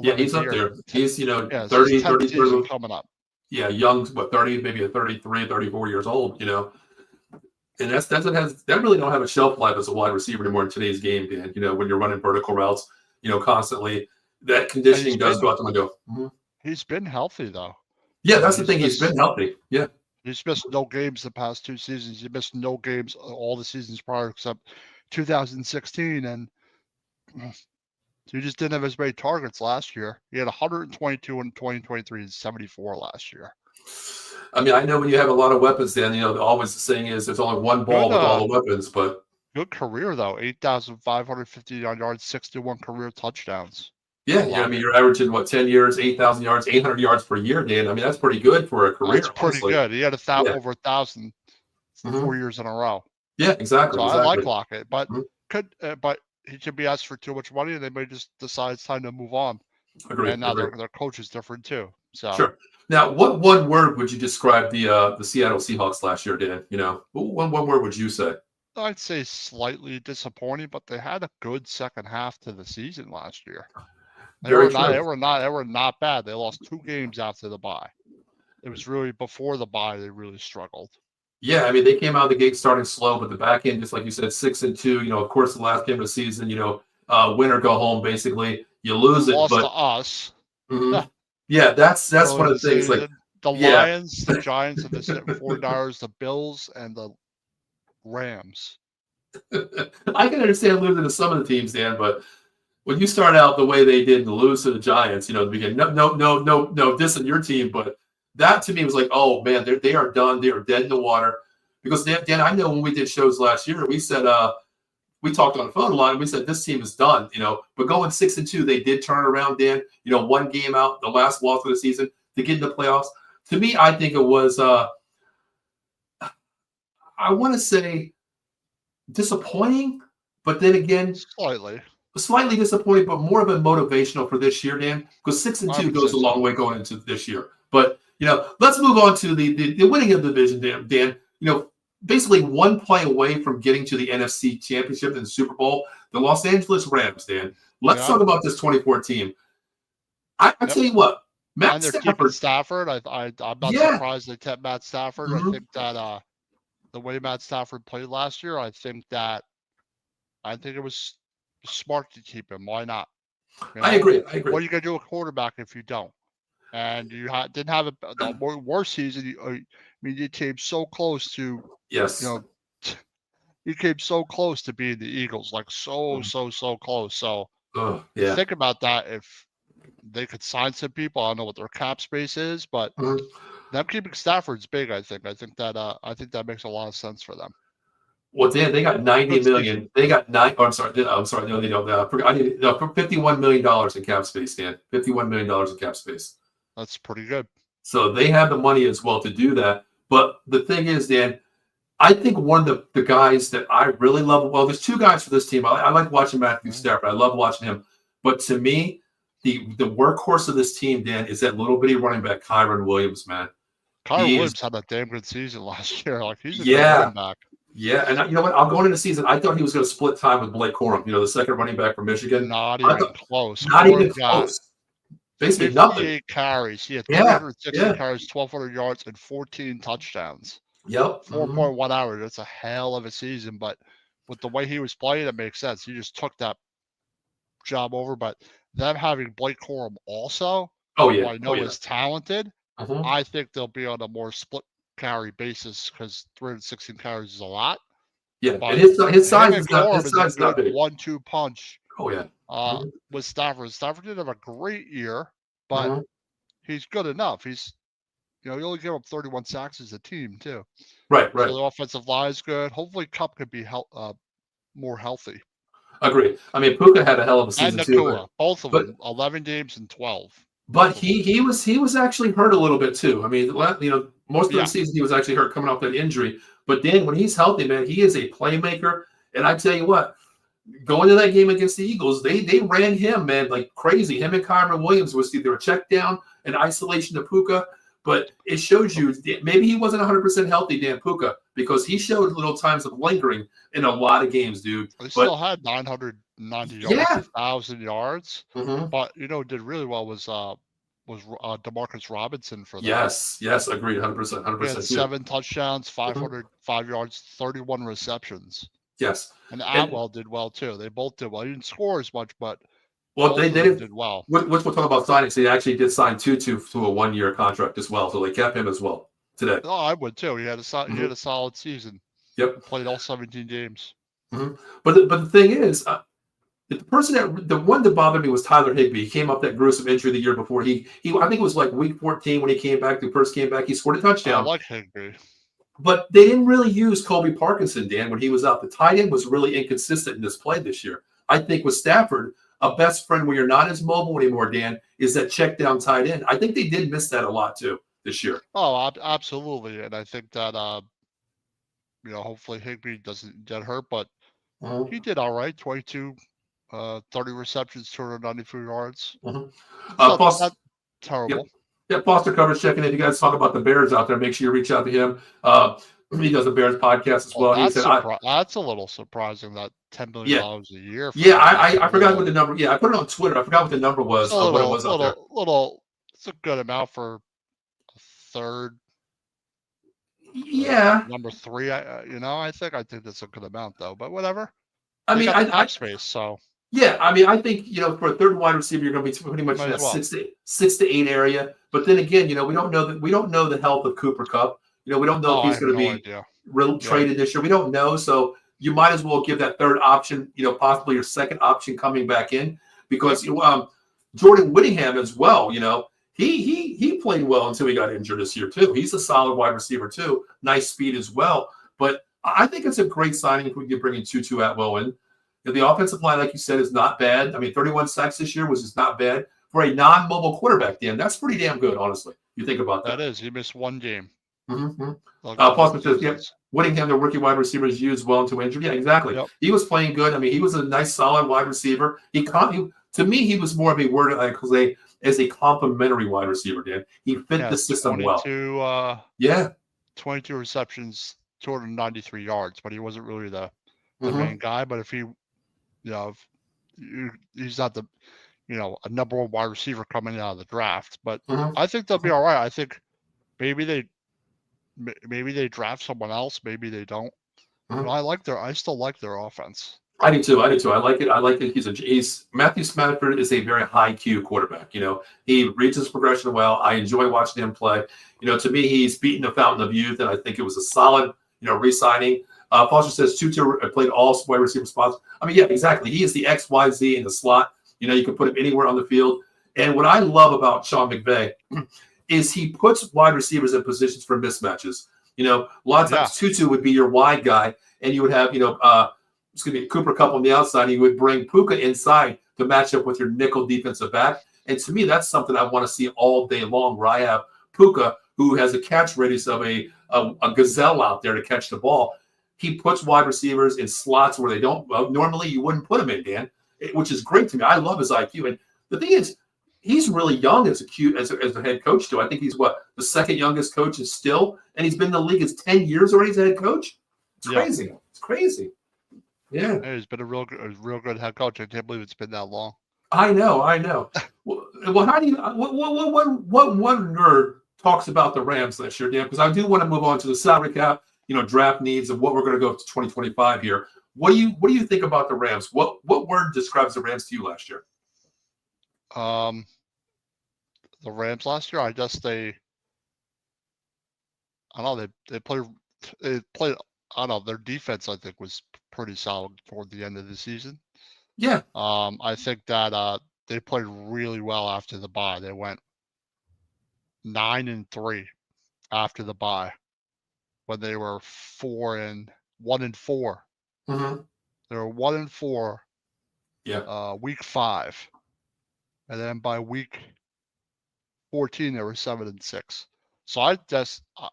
Yeah, he's up there. He's 30, so 30 coming up. Yeah, young, 30, maybe 33, 34 years old. And that really don't have a shelf life as a wide receiver anymore in today's game, Dan. When you're running vertical routes, constantly, that conditioning does go out the window. He's been healthy though. Yeah, that's the thing. He's been healthy. Yeah. He's missed no games the past 2 seasons. He missed no games all the seasons prior except 2016, and he just didn't have as many targets last year. He had 122 in 2023 and 74 last year. I mean, I know when you have a lot of weapons, Dan, always the saying is there's only one ball with all the weapons, but good career though, 8,559 yards, 61 career touchdowns. Yeah, I mean, you're averaging 10 years, 8,000 yards, 800 yards per year, Dan. I mean, that's pretty good for a career. That's pretty good. He had over 1,000 4 years in a row. Yeah, exactly. So I like Lockett, but but he could be asked for too much money, and they may just decide it's time to move on. Agreed. And now their coach is different too. So sure. Now, what one word would you describe the Seattle Seahawks last year, Dan? One word would you say? I'd say slightly disappointing, but they had a good second half to the season last year. They were not bad. They lost 2 games after the bye. It was really before the bye they really struggled. Yeah, I mean, they came out of the gate starting slow, but the back end, just like you said, 6-2. Of course, the last game of the season, win or go home. Basically, you lose it. Lost but to us. Yeah, that's one of the things. Like the Lions, the Giants, and the 49ers, the Bills, and the Rams. I can understand losing to some of the teams, Dan, but when you start out the way they did and lose to the Giants, the beginning, no, this and your team, but that to me was like, oh man, they are done. They are dead in the water. Because Dan, I know when we did shows last year, we said we talked on the phone a lot, and we said this team is done. But going 6-2, they did turn around, Dan. 1 game out, the last loss of the season to get in the playoffs. To me, I think it was I want to say disappointing, but then again, slightly disappointing, but more of a motivational for this year, Dan, because 6-2 goes a long way going into this year. But let's move on to the winning of the division, Dan. Basically 1 play away from getting to the NFC Championship and the Super Bowl, the Los Angeles Rams, Dan. Let's talk about this 24 team. I tell you what, Matt Stafford. I'm not surprised they kept Matt Stafford. I think that the way Matt Stafford played last year, I think it was smart to keep him. Why not? I agree. What are you going to do with a quarterback if you don't? And you didn't have the worst season. You came so close to you came so close to being the Eagles, like so close. So think about that. If they could sign some people, I don't know what their cap space is, but them keeping Stafford's big. I think that makes a lot of sense for them. Well, Dan, they got $90 million. They got I'm sorry. No, they don't. $51 million in cap space, Dan. $51 million in cap space. That's pretty good. So they have the money as well to do that. But the thing is, Dan, I think one of the guys that I really love, well, there's 2 guys for this team. I like watching Matthew Stafford. I love watching him. But to me, the workhorse of this team, Dan, is that little bitty running back, Kyron Williams, man. Kyler Williams had a damn good season last year. Like, he's a good Yeah. running back. Yeah, and you know what? I'm going into the season. I thought he was going to split time with Blake Corum, the second running back from Michigan. Not even close. Not even close. Basically 58 nothing. carries. He had Yeah, 360 carries, 1,200 yards, and 14 touchdowns. Yep. 4.1 average. That's a hell of a season. But with the way he was playing, it makes sense. He just took that job over. But them having Blake Corum also, who I know is talented, I think they'll be on a more split carry basis because 316 carries is a lot. Yeah, but and his size is not big. 1-2 punch. Oh yeah. With Stafford. Stafford did have a great year, but he's good enough. He's, he only gave up 31 sacks as a team too. Right. So the offensive line is good. Hopefully, Kupp could be more healthy. Agreed. I mean, Puka had a hell of a season and too. Both of them, 11 games and 12. But he was actually hurt a little bit too. I mean, most of the season he was actually hurt coming off that injury. But Dan, when he's healthy, man, he is a playmaker. And I tell you what, going to that game against the Eagles, they ran him, man, like crazy. Him and Kyron Williams was either a check down, an isolation to Puka. But it shows you maybe he wasn't 100% healthy, Dan Puka, because he showed little times of lingering in a lot of games, dude. He still had 990 yards, 1,000 yards. But did really well was Demarcus Robinson for them. Yes, agreed, 100%. He had 7 touchdowns, 505 yards, 31 receptions. Yes, and Atwell did well too. They both did well. He didn't score as much, but they did well. Which we'll talk about signings. They actually did sign Tutu to a 1-year contract as well, so they kept him as well today. Oh, I would too. He had a solid season. Yep, he played all 17 games. But the thing is, the one that bothered me was Tyler Higbee. He came up that gruesome injury the year before. He I think it was like week 14 when he came back. The first came back, he scored a touchdown. I like Higbee. But they didn't really use Colby Parkinson, Dan, when he was out. The tight end was really inconsistent in this play this year. I think with Stafford, a best friend when you're not as mobile anymore, Dan, is that check down tight end. I think they did miss that a lot too this year. Oh, absolutely. And I think that hopefully Higbee doesn't get hurt, but he did all right. 22, 30 receptions, 293 yards. Not terrible. Yeah, Foster Coverage checking in. If you guys talk about the Bears out there, make sure you reach out to him. He does a Bears podcast as well. That's a little surprising, that $10 million a year. I forgot what the number. Yeah, I put it on Twitter. I forgot what the number was. What it was out there. It's a good amount for a third. Yeah. Number 3. I think that's a good amount though. But whatever. I mean, I space so. Yeah, I mean, I think for a third wide receiver, you're going to be pretty much in that 6 to 8 area. But then again, we don't know the health of Cooper Kupp. We don't know if he's going to be traded this year. We don't know, so you might as well give that third option, possibly your second option coming back in, because Jordan Whittingham as well. He played well until he got injured this year too. He's a solid wide receiver too, nice speed as well. But I think it's a great signing if we can bring in Tutu Atwell in. The offensive line, like you said, is not bad. I mean, 31 sacks this year was just not bad for a non-mobile quarterback, Dan. That's pretty damn good, honestly. You think about that. That is. He missed 1 game. Paul says, Whittingham, the rookie wide receiver, is used well into injury. Yeah, exactly. Yep. He was playing good. I mean, he was a nice, solid wide receiver. To me, he was more of a word as a complimentary wide receiver, Dan. He fit the system 22, well. 22 receptions, 293 yards, but he wasn't really the main guy. But if he he's not the a number 1 wide receiver coming out of the draft, but I think they'll be all right. I think maybe they draft someone else, maybe they don't. I still like their offense. I do too. I like it. Matthew Stafford is a very high IQ quarterback. He reads his progression well. I enjoy watching him play. To me, he's beaten the fountain of youth, and I think it was a solid re-signing. Foster says Tutu played all wide receiver spots. I mean, yeah, exactly. He is the XYZ in the slot. You can put him anywhere on the field. And what I love about Sean McVay is he puts wide receivers in positions for mismatches. A lot of times Tutu would be your wide guy, and you would have, Cooper Kupp on the outside. And you would bring Puka inside to match up with your nickel defensive back. And to me, that's something I want to see all day long, where I have Puka, who has a catch radius of a gazelle out there to catch the ball. He puts wide receivers in slots where they don't normally you wouldn't put them in, Dan, which is great to me. I love his IQ. And the thing is, he's really young as a head coach too. I think he's the second youngest coach is still, and he's been in the league as 10 years already as a head coach. It's crazy. It's crazy. Yeah. He's been a real good head coach. I can't believe it's been that long. I know. Well, how do you what one nerd talks about the Rams this year, Dan? Because I do want to move on to the salary cap, draft needs, and what we're going to go to 2025 here. What do you think about the Rams? What word describes the Rams to you last year? The Rams last year, I guess I don't know, they played. I don't know, their defense I think was pretty solid toward the end of the season. Yeah. I think that they played really well after the bye. They went 9-3 after the bye when they were 1-4. Mm-hmm. They were 1-4. Yeah. Week 5, and then by week 14 they were 7-6. So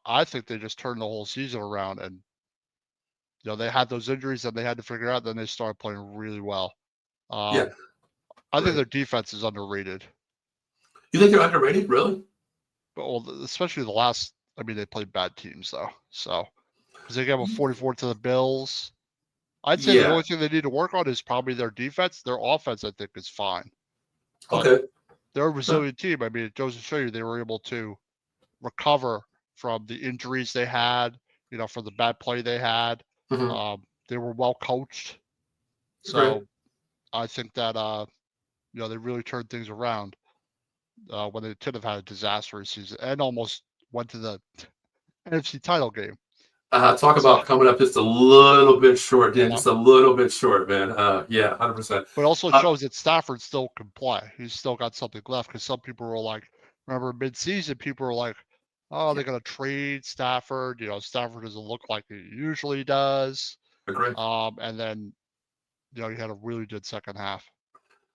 I think they just turned the whole season around, and they had those injuries that they had to figure out. Then they started playing really well. I think their defense is underrated. You think they're underrated, really? Well, especially the last. I mean, they played bad teams though, so because they gave a 44 to the Bills. I'd say the only thing they need to work on is probably their defense. Their offense, I think, is fine. But they're a resilient team. I mean, it goes to show you they were able to recover from the injuries they had, from the bad play they had. Mm-hmm. They were well coached. So I think that, they really turned things around when they could have had a disastrous season and almost went to the NFC title game. Talk about coming up just a little bit short, Dan. Just a little bit short, man. 100%. But also shows that Stafford still can play. He's still got something left, because some people were like, remember mid-season, people were like, oh, they're going to trade Stafford. Stafford doesn't look like he usually does. Agree. And then, he had a really good second half.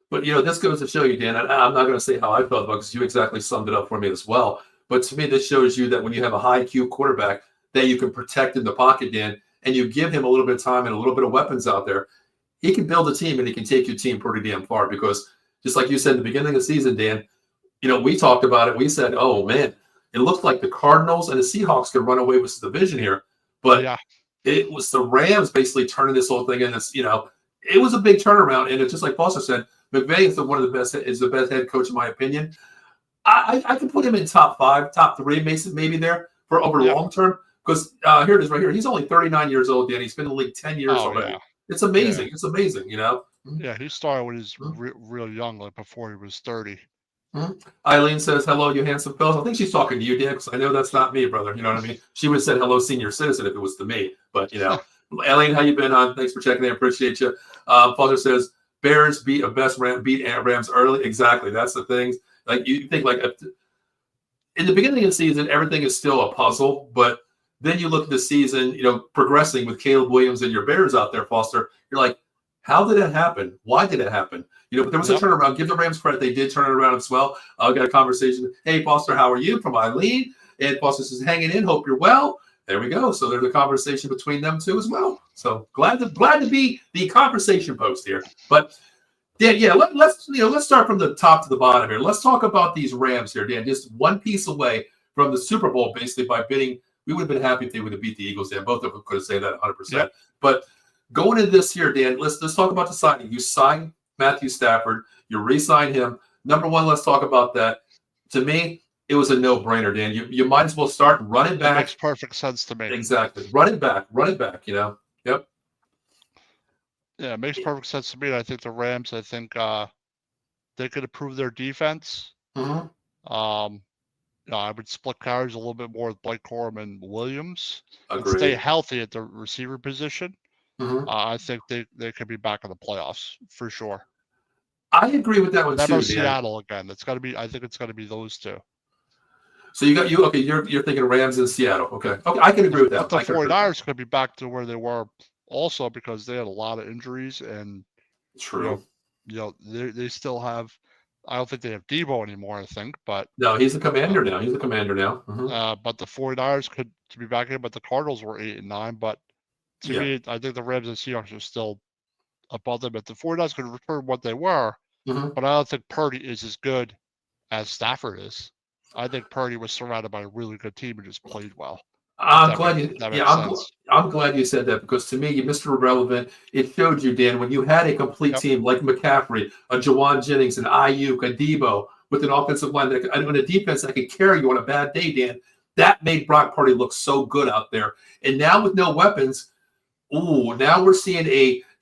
But, this goes to show you, Dan, and I'm not going to say how I felt about it because you exactly summed it up for me as well. But to me, this shows you that when you have a high IQ quarterback that you can protect in the pocket, Dan, and you give him a little bit of time and a little bit of weapons out there, he can build a team and he can take your team pretty damn far. Because just like you said in the beginning of the season, Dan, we talked about it. We said, oh, man, it looked like the Cardinals and the Seahawks could run away with the division here. But it was the Rams basically turning this whole thing in. It was a big turnaround. And it's just like Foster said, McVay is the best head coach in my opinion. I could put him in top 5, top 3, maybe there for over long term. Because here it is right here. He's only 39 years old, Dan. He's been in the league 10 years already. Yeah. It's amazing. Yeah. It's amazing, Yeah, he started when he was real young, like before he was 30. Mm-hmm. Eileen says, hello, you handsome fellas. I think she's talking to you, Dan, because I know that's not me, brother. You know what I mean? She would have said, hello, senior citizen, if it was to me. But, Eileen, how you been, hon? Thanks for checking in. Appreciate you. Father says, Bears beat Rams early. Exactly. That's the thing. Like, you think, like, in the beginning of the season, everything is still a puzzle, but then you look at the season, progressing with Caleb Williams and your Bears out there, Foster. You're like, how did that happen? Why did it happen? But there was a turnaround. Give the Rams credit. They did turn it around as well. I got a conversation. Hey, Foster, how are you? From Eileen. And Foster says, hanging in. Hope you're well. There we go. So there's a conversation between them two as well. So glad to be the conversation post here. But Dan, let's start from the top to the bottom here. Let's talk about these Rams here, Dan. Just one piece away from the Super Bowl, basically, by bidding. We would have been happy if they would have beat the Eagles, Dan. Both of them could have said that 100%. Yep. But going into this here, Dan, let's talk about the signing. You signed Matthew Stafford. You re-signed him. Number one, let's talk about that. To me, it was a no-brainer, Dan. You might as well start running back. It makes perfect sense to me. Exactly. Running back, Yep. Yeah, it makes perfect sense to me. I think the Rams, they could improve their defense. Mm-hmm. I would split carries a little bit more with Blake Corum and Williams. And Agreed. stay healthy at the receiver position. Mm-hmm. I think they could be back in the playoffs for sure. I agree with that one Never too. Seattle again. I think it's got to be those two. So you're thinking Rams in Seattle. Okay, I can agree with that. But the 49ers could be back to where they were also, because they had a lot of injuries and true. They still have. I don't think they have Debo anymore, I think, but no, he's the commander now. Mm-hmm. But the 49ers could be back in, but the Cardinals were 8-9. But to me, I think the Rams and Seahawks are still above them. But the 49ers could return what they were, mm-hmm. but I don't think Purdy is as good as Stafford is. I think Purdy was surrounded by a really good team and just played well. I'm glad you. That Yeah, makes sense. I'm glad you said that because to me, you Mr. Irrelevant. It showed you, Dan, when you had a complete team like McCaffrey, a Jawan Jennings, an Ayuk, a Debo, with an offensive line and a defense that could carry you on a bad day, Dan. That made Brock Purdy look so good out there. And now with no weapons, now we're seeing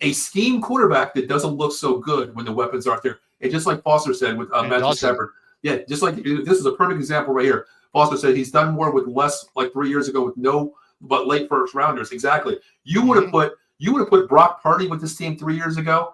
a scheme quarterback that doesn't look so good when the weapons aren't there. And just like Foster said with Matthew Stafford, yeah, just like this is a perfect example right here. Foster said he's done more with less, like 3 years ago, with no but late first rounders. Exactly. You would have put Brock Purdy with this team 3 years ago.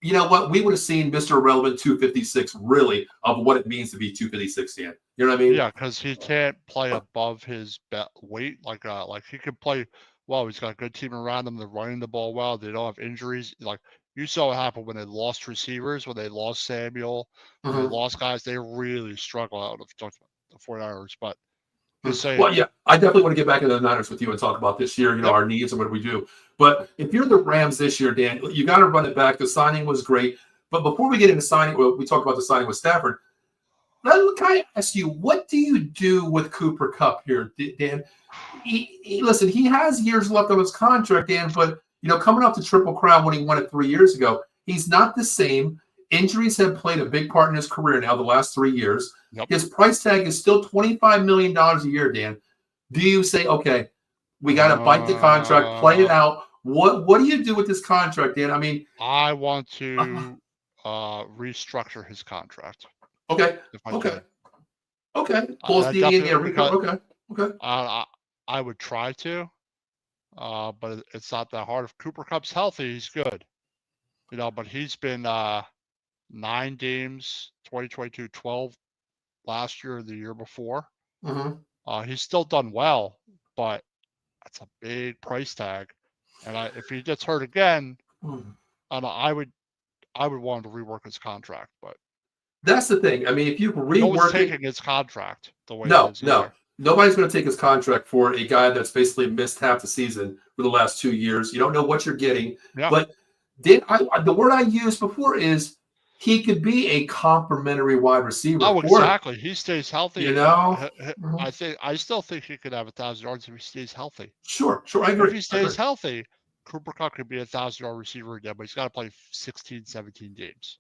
You know what? We would have seen Mr. Irrelevant 256 really of what it means to be 256. Dan. You know what I mean? Yeah, because he can't play above his weight. Like he can play well. He's got a good team around him. They're running the ball well. They don't have injuries. Like you saw what happened when they lost receivers, when they lost Samuel, when they lost guys. They really struggle out of the 49ers. But just saying. Well, yeah, I definitely want to get back into the Niners with you and talk about this year, our needs and what we do. But if you're the Rams this year, Dan, you got to run it back. The signing was great. But before we get into signing, we talk about the signing with Stafford. Can I ask you, what do you do with Cooper Kupp here, Dan? Listen, he has years left on his contract, Dan, but, coming off the Triple Crown when he won it 3 years ago, he's not the same. Injuries have played a big part in his career now the last 3 years. Yep. His price tag is still $25 million a year, Dan. Do you say, okay, we got to bite the contract, play it out? What do you do with this contract, Dan? I mean, I want to restructure his contract. Okay. Okay. I would try to, but it's not that hard. If Cooper Kupp's healthy, he's good. But he's been 9 games, 2022, 12 last year, the year before. He's still done well, but that's a big price tag. And if he gets hurt again, I would want him to rework his contract. But that's the thing. I mean, if you rework taking his contract the way nobody's going to take his contract for a guy that's basically missed half the season for the last 2 years. You don't know what you're getting. Yeah. But the word I used before is he could be a complimentary wide receiver. Oh, exactly. He stays healthy. I still think he could have 1,000 yards if he stays healthy. Sure. I agree. If he stays healthy, Cooper Kupp could be a 1,000-yard receiver again, but he's got to play 16, 17 games.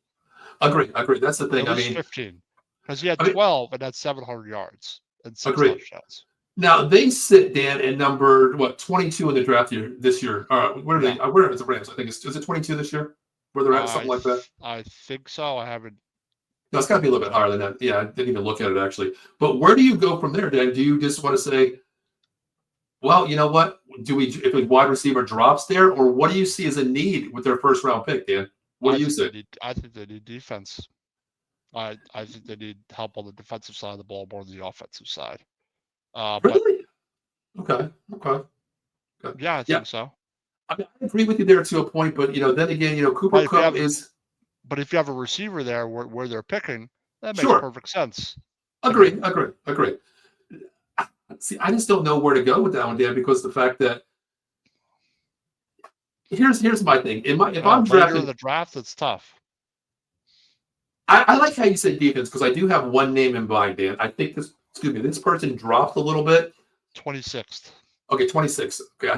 Agree. That's the thing. At least 15. Because he had 12 and had 700 yards and 6 touchdowns. Now they sit, Dan, at number 22 in the draft this year. Where are they? Where is the Rams? I think is it 22 this year? Where they're at, something like that. I think so. I haven't. No, it's got to be a little bit higher than that. Yeah, I didn't even look at it actually. But where do you go from there, Dan? Do you just want to say, well, you know what? If a wide receiver drops there, or what do you see as a need with their first round pick, Dan? What do you say? I think they need defense. I think they need help on the defensive side of the ball more than the offensive side. Really? Okay. Yeah, I think so. I agree with you there to a point, but then again, Cooper Kupp is. But if you have a receiver there where they're picking, that makes perfect sense. Agree. See, I just don't know where to go with that one, Dan, because the fact that here's my thing. If I'm drafting the draft, it's tough. I like how you say defense because I do have one name in mind, Dan. I think this person dropped a little bit. 26th. Okay, 26. Okay,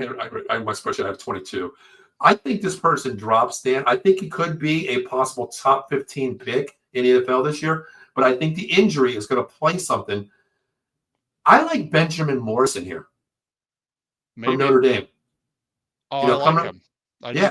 I my spreadsheet I have 22. I think this person drops, Dan. I think he could be a possible top 15 pick in the NFL this year, but I think the injury is going to play something. I like Benjamin Morrison here from Notre Dame. Oh, I like him.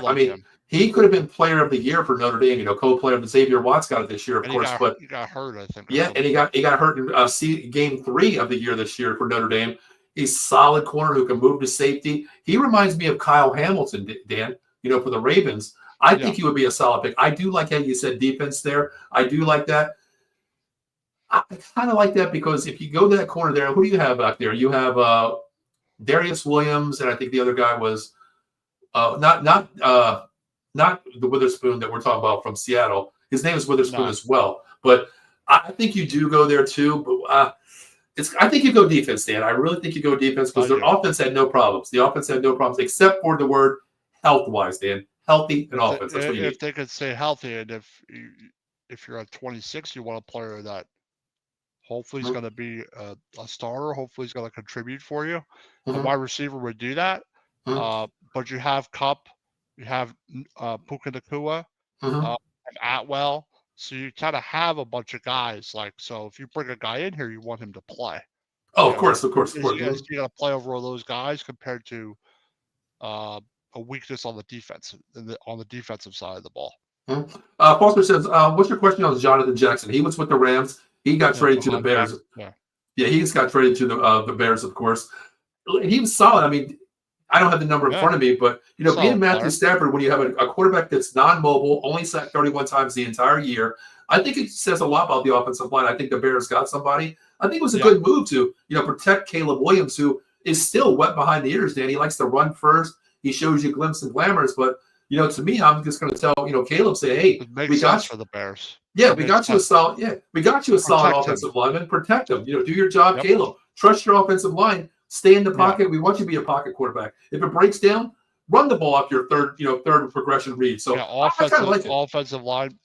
I mean, him. He could have been player of the year for Notre Dame, co-player of the Xavier Watts got it this year, of course. But he got hurt, I think. Yeah, and he got hurt in game 3 of the year this year for Notre Dame. He's solid corner who can move to safety. He reminds me of Kyle Hamilton, Dan, for the Ravens. I think he would be a solid pick. I do like how you said defense there. I do like that. I kind of like that because if you go to that corner there, who do you have back there? You have Darius Williams, and I think the other guy was not the Witherspoon that we're talking about from Seattle. His name is Witherspoon as well. But I think you do go there too. But I think you go defense, Dan. I really think you go defense because their offense had no problems. The offense had no problems except for the word health-wise, Dan. Healthy and offense. That's what you need. If they could stay healthy, and if you're at 26, you want a player that Hopefully he's going to be a starter. Hopefully he's going to contribute for you. A Mhm. wide receiver would do that. Mhm. But you have Cup, you have Puka Nacua, Mhm. and Atwell. So you kind of have a bunch of guys. Like, so if you bring a guy in here, you want him to play. Oh, You of know, course, of course, of is course. he going to play over all those guys compared to a weakness on the defense, on the defensive side of the ball? Mhm. Foster says, what's your question on Jonathan Jackson? He was with the Rams. He got traded to the Bears. Yeah. Yeah, he just got traded to the Bears, of course. He was solid. I mean, I don't have the number in front of me, but being Matthew Stafford, when you have a quarterback that's non-mobile, only sacked 31 times the entire year, I think it says a lot about the offensive line. I think the Bears got somebody. I think it was a good move to protect Caleb Williams, who is still wet behind the ears. Dan, he likes to run first. He shows you glimpses and glamours, but to me, I'm just going to tell Caleb, say, hey, it makes we got sense for the Bears. Yeah, we got you a solid. Yeah, we got you a solid offensive lineman. Protect them. Do your job, Caleb. Trust your offensive line. Stay in the pocket. We want you to be a pocket quarterback. If it breaks down, run the ball up your third progression read. So I kind of like it. Offensive line,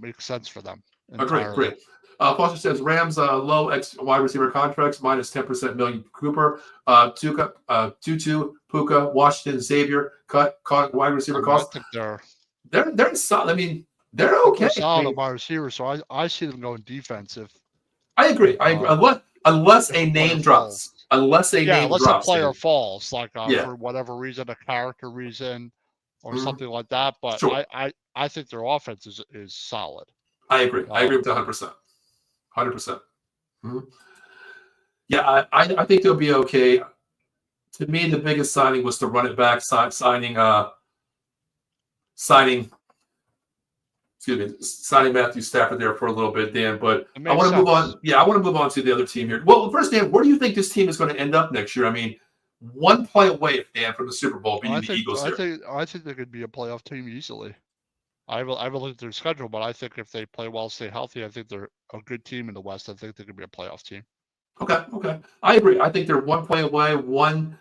makes sense for them. Great, great. Foster says Rams low wide receiver contracts minus 10% million Cooper, Tutu, Puka, Washington, Xavier cut wide receiver costs. I think they're solid. I mean, they're okay. They're solid wide receiver, so I see them going defensive. I agree. Unless a name drops. Unless a player falls, like for whatever reason, a character reason, or something like that. But I think their offense is solid. I agree. I agree with 100%. 100%. Yeah, I think they'll be okay. To me, the biggest signing was to run it back, signing Matthew Stafford there for a little bit, Dan. But I want to move on. Yeah, I want to move on to the other team here. Well, first, Dan, where do you think this team is going to end up next year? I mean, one play away, Dan, from the Super Bowl beating the Eagles here. I think they could be a playoff team easily. I haven't looked at their schedule, but I think if they play well, stay healthy, I think they're a good team in the West. I think they could be a playoff team. Okay. I agree. I think they're one play away.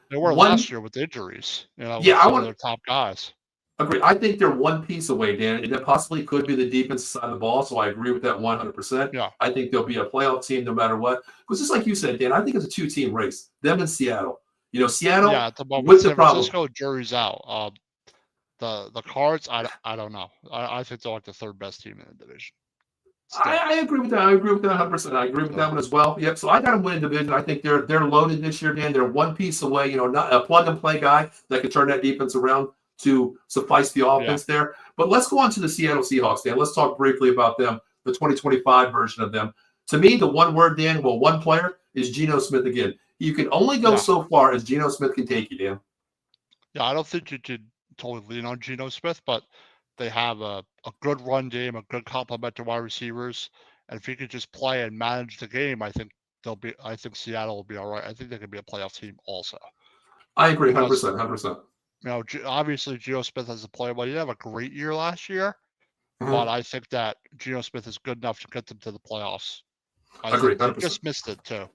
They were last year with injuries. I want their top guys. Agree. I think they're one piece away, Dan, and it possibly could be the defensive side of the ball. So I agree with that 100%. Yeah. I think they'll be a playoff team no matter what. Because just like you said, Dan, I think it's a two-team race. Them and Seattle. Seattle. Yeah, at the moment, with San the problem. Francisco, jury's out. The Cards, I don't know. I think they're like the third best team in the division. I agree with that. I agree with that 100%. I agree with that one as well. Yep. So I got them winning division. I think they're loaded this year, Dan. They're one piece away. Not a plug and play guy that can turn that defense around to suffice the offense there. But let's go on to the Seattle Seahawks, Dan. Let's talk briefly about them, the 2025 version of them. To me, the one word, Dan, one player is Geno Smith again. You can only go so far as Geno Smith can take you, Dan. Yeah, I don't think you could totally lean on Geno Smith, but they have a good run game, a good complement to wide receivers. And if he could just play and manage the game, I think Seattle will be all right. I think they could be a playoff team also. I agree 100%. 100%. Obviously Geno Smith as a player, but he didn't have a great year last year. But I think that Geno Smith is good enough to get them to the playoffs. I agree. They just missed it too.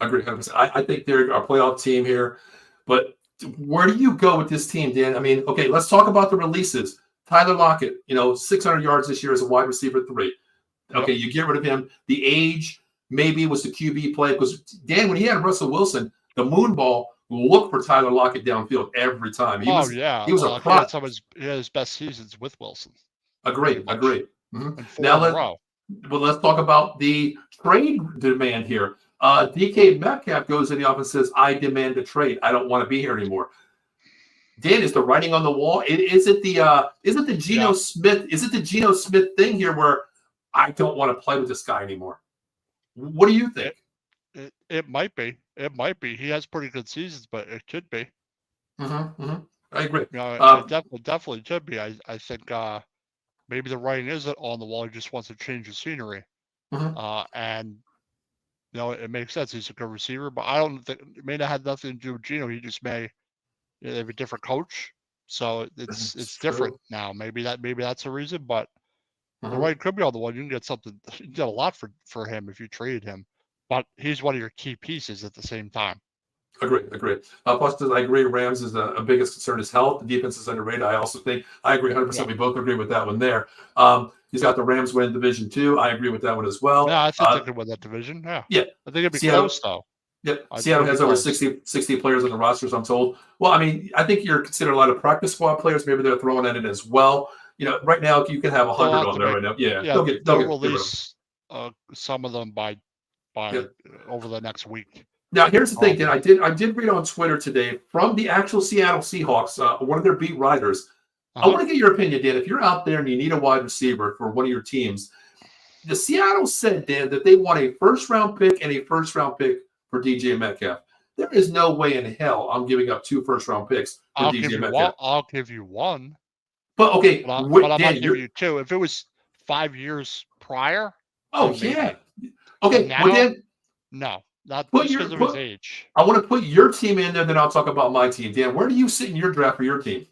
Agree 100%. I think they're a playoff team here. But where do you go with this team, Dan? I mean, okay, let's talk about the releases. Tyler Lockett, 600 yards this year as a wide receiver 3. Okay, you get rid of him. The age maybe was the QB play because Dan, when he had Russell Wilson, the moon ball looked for Tyler Lockett downfield every time. He was a product. He had his best seasons with Wilson. Agreed. Now let's talk about the trade demand here. DK Metcalf goes in the office and says, I demand a trade. I don't want to be here anymore. Dan, is the writing on the wall? Is it the Geno Smith? Is it the Geno Smith thing here where I don't want to play with this guy anymore? What do you think? It might be. It might be. He has pretty good seasons, but it could be. I agree. It definitely could be. I think maybe the writing isn't on the wall. He just wants to change the scenery. And it makes sense. He's a good receiver, but I don't think it may not have nothing to do with Geno. He just may have a different coach, so it's different now. Maybe that's a reason, but the right could be on the one. You can get something. You can get a lot for him if you traded him, but he's one of your key pieces at the same time. Agree. Plus, I agree. Rams is a biggest concern is health. The defense is underrated. I also think I agree 100%. We both agree with that one there. He's got the Rams winning Division 2. I agree with that one as well. Yeah, I think they could win that division. Yeah. Yeah. I think it'd be Seattle, close, though. Yep. Seattle has over 60 players on the rosters, I'm told. Well, I mean, I think you're considering a lot of practice squad players. Maybe they're throwing that in as well. Right now you can have 100 on there right now. Yeah. They'll release some of them by over the next week. Now, here's the thing, Dan. I did read on Twitter today from the actual Seattle Seahawks, one of their beat writers. I want to get your opinion, Dan. If you're out there and you need a wide receiver for one of your teams, the Seattle said, Dan, that they want a first-round pick and a first-round pick for DJ Metcalf. There is no way in hell I'm giving up 2 first-round picks for DJ Metcalf. I'll give you 1. But okay, but I'm not giving you 2. If it was 5 years prior. Oh yeah. Okay. Now, well, Dan, no, not just because of his age. I want to put your team in there, then I'll talk about my team. Dan, where do you sit in your draft for your team?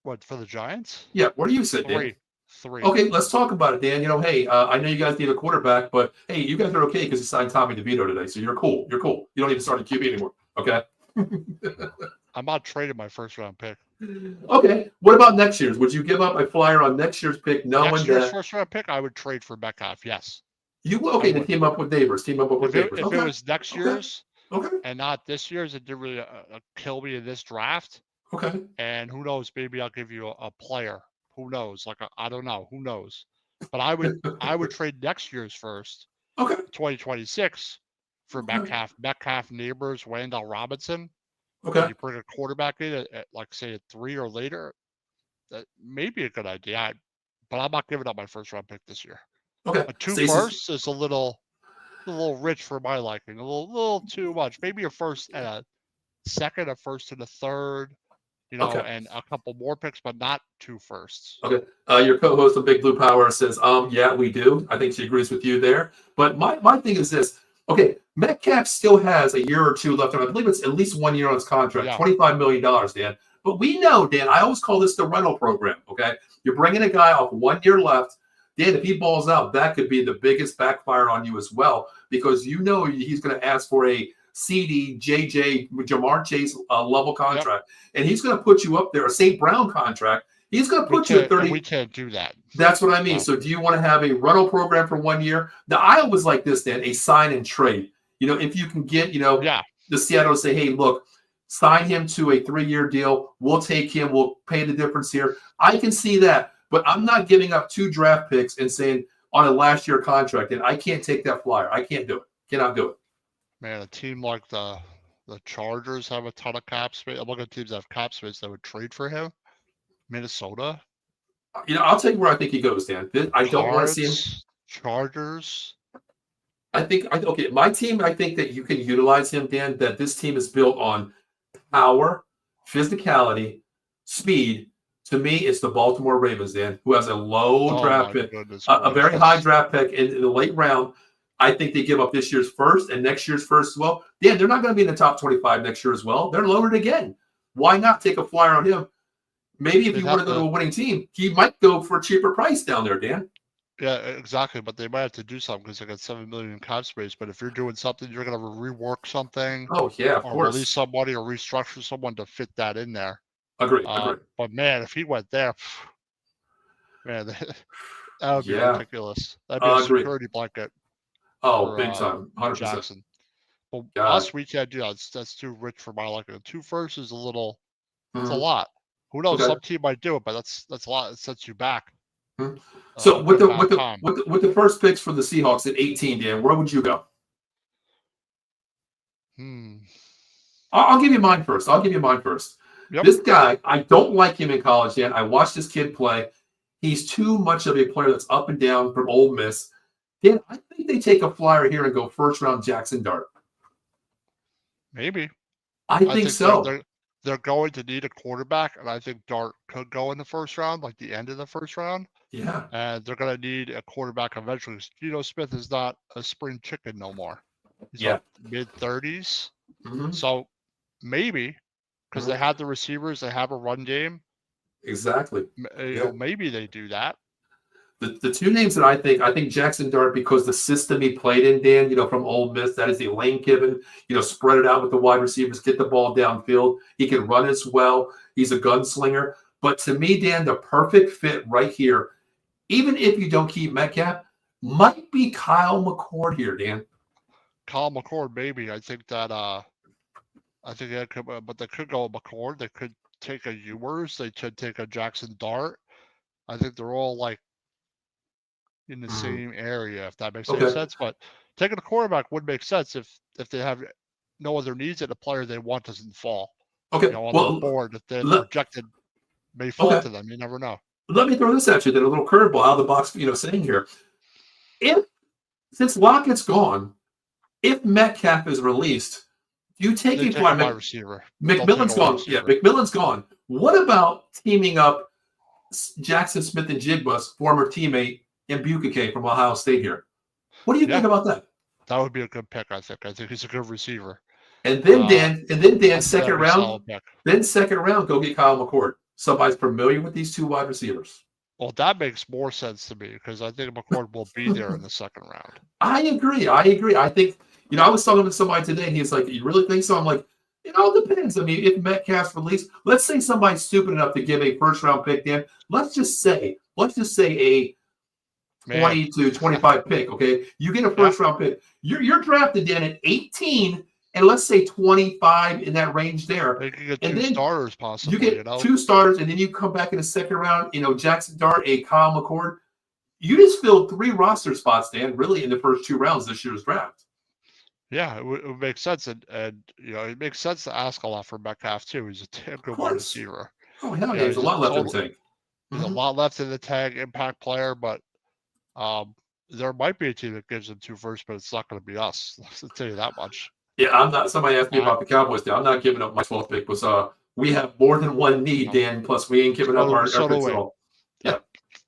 What, for the Giants? Yeah, where do you sit, Dan? 3. Okay, let's talk about it, Dan. Hey, I know you guys need a quarterback, but hey, you guys are okay because you signed Tommy DeVito today, so you're cool. You're cool. You don't need to start a QB anymore. Okay. I'm not trading my first-round pick. Okay. What about next year's? Would you give up a flyer on next year's pick, knowing next year's that first-round pick? I would trade for Metcalf. Yes. You will. Okay, to team up with Davers. If it was next year's, okay, and not this year's, it didn't really kill me in this draft. Okay. And who knows? Maybe I'll give you a player. Who knows? I don't know. Who knows? But I would trade next year's first. Okay. 2026 for Metcalf, Neighbors, Wendell Robinson. Okay. You bring a quarterback in at like say at 3 or later. That may be a good idea. But I'm not giving up my first-round pick this year. Okay. A 2 firsts is a little rich for my liking. A little too much. Maybe a first and a second, a first and a third. And a couple more picks, but not 2 firsts. Okay. Your co-host of Big Blue Power says, yeah, we do. I think she agrees with you there. But my thing is this. Okay, Metcalf still has a year or 2 left. I believe it's at least 1 year on his contract, $25 million, Dan. But we know, Dan, I always call this the rental program, okay? You're bringing a guy off 1 year left. Dan, if he balls out, that could be the biggest backfire on you as well, because he's going to ask for a CD, JJ, Jamar Chase level contract, and he's going to put you up there, a St. Brown contract. He's going to put you at 30. We can't do that. That's what I mean. So do you want to have a rental program for 1 year? The I was like this, Dan, a sign and trade. If you can get, the Seattle to say, hey, look, sign him to a 3-year deal. We'll take him. We'll pay the difference here. I can see that. But I'm not giving up 2 draft picks and saying on a last year contract, and I can't take that flyer. I can't do it. Cannot do it. Man, a team like the Chargers have a ton of cap space. I'm looking at teams that have cap space that would trade for him. Minnesota. I'll tell you where I think he goes, Dan. I don't want to see him. Chargers. My team, I think that you can utilize him, Dan, that this team is built on power, physicality, speed. To me, it's the Baltimore Ravens, Dan, who has a low draft pick, a very high draft pick in the late round. I think they give up this year's first and next year's first as well. Dan, they're not going to be in the top 25 next year as well. They're lowered again. Why not take a flyer on him? Maybe if you want to go to a winning team, he might go for a cheaper price down there, Dan. Yeah, exactly. But they might have to do something because they got $7 million in cap space. But if you're doing something, you're going to rework something. Oh yeah, of course. Release somebody or restructure someone to fit that in there. Agree. But man, if he went there, man, that would be ridiculous. That'd be a security blanket. Oh, big time, 100%. Jackson. But us, we can't do that. That's too rich for my liking. 2 firsts is a little. It's a lot. Who knows? Some team might do it, but that's a lot. It sets you back. So with the first picks for the Seahawks at 18, Dan, where would you go? I'll give you mine first. Yep. This guy, I don't like him in college, Dan. I watched this kid play. He's too much of a player that's up and down from Ole Miss. Dan, I think they take a flyer here and go first round Jackson Dart. Maybe. I think so. They're going to need a quarterback, and I think Dart could go in the first round, like the end of the first round. Yeah. And they're going to need a quarterback eventually. Geno Smith is not a spring chicken no more. He's like mid-30s. So maybe, because they have the receivers, they have a run game. Exactly. Maybe they do that. The 2 names that I think Jackson Dart, because the system he played in, Dan, from Ole Miss, that is the lane given, spread it out with the wide receivers, get the ball downfield. He can run as well. He's a gunslinger. But to me, Dan, the perfect fit right here, even if you don't keep Metcalf, might be Kyle McCord here, Dan. Kyle McCord, maybe. I think that they could, but they could go with McCord. They could take a Ewers. They could take a Jackson Dart. I think they're all like in the same area, if that makes any sense. But taking a quarterback would make sense if they have no other needs and the player they want doesn't fall. Okay. On the board, if they're projected may fall to them. You never know. Let me throw this at you, then a little curveball out of the box, saying here. Since Lockett's gone, if Metcalf is released, you take a wide receiver. McMillan's gone. Yeah, McMillan's gone. What about teaming up Jackson Smith and Jigba's former teammate Mbukike from Ohio State here? What do you think about that? That would be a good pick, I think. I think he's a good receiver. And then Dan, second round, go get Kyle McCord. Somebody's familiar with these two wide receivers. Well, that makes more sense to me because I think McCord will be there in the second round. I agree. I think, I was talking to somebody today and he's like, you really think so? I'm like, it all depends. I mean, if Metcalf's released, let's say somebody's stupid enough to give a first round pick, Dan. Let's just say a 20 to 25 pick, okay? You get a first round pick. You're drafted, Dan, at 18, and let's say 25 in that range there. You can get two starters possibly. You get two starters, and then you come back in the second round, Jackson Dart, a Kyle McCord. You just filled 3 roster spots, Dan, really, in the first 2 rounds this year's draft. Yeah, it would make sense. And it makes sense to ask a lot for Metcalf, too. He's a damn good wide receiver. Oh, hell yeah. There's a lot left in the tank. There's a lot left in the tank, impact player, but there might be a team that gives him 2 firsts, but it's not going to be us. I'll tell you that much. Yeah, I'm not. Somebody asked me about the Cowboys. Dan. I'm not giving up my 12th pick. We have more than one need, Dan. Plus, we ain't giving up our picks at all. Yeah,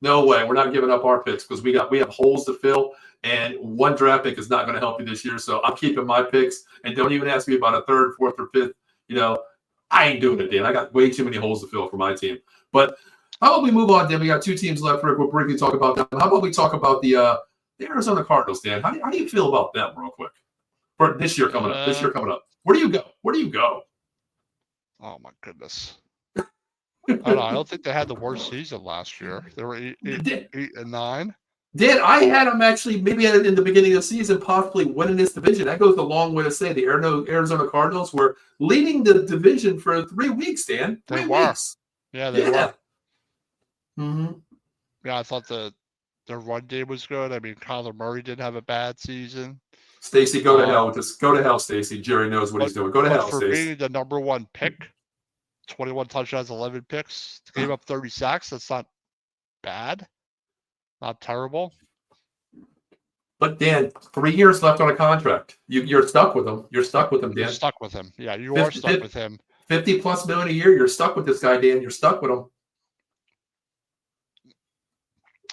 no way. We're not giving up our picks because we have holes to fill, and 1 draft pick is not going to help you this year. So I'm keeping my picks, and don't even ask me about a 3rd, 4th, or 5th. I ain't doing it, Dan. I got way too many holes to fill for my team. But how about we move on, Dan? We got 2 teams left. Rick, we'll briefly talk about them. How about we talk about the Arizona Cardinals, Dan? How do you feel about them, real quick? For this year coming up. Where do you go? Oh, my goodness. I don't think they had the worst season last year. They were 8 and 9. Dan, I had them actually maybe in the beginning of the season possibly winning this division. That goes a long way to say the Arizona Cardinals were leading the division for 3 weeks, Dan. 3 weeks. Yeah, they were. Mm-hmm. Yeah, I thought their run game was good. I mean, Kyler Murray didn't have a bad season. Stacy, go to hell. Just go to hell, Stacy. Jerry knows what he's doing. Go to hell, Stacy. For being the number 1 pick, 21 touchdowns, 11 picks, gave up 30 sacks. That's not bad. Not terrible. But Dan, 3 years left on a contract. You're stuck with him. You're stuck with him, Dan. You're stuck with him. Yeah, you are stuck with him. $50+ million a year. You're stuck with this guy, Dan. You're stuck with him.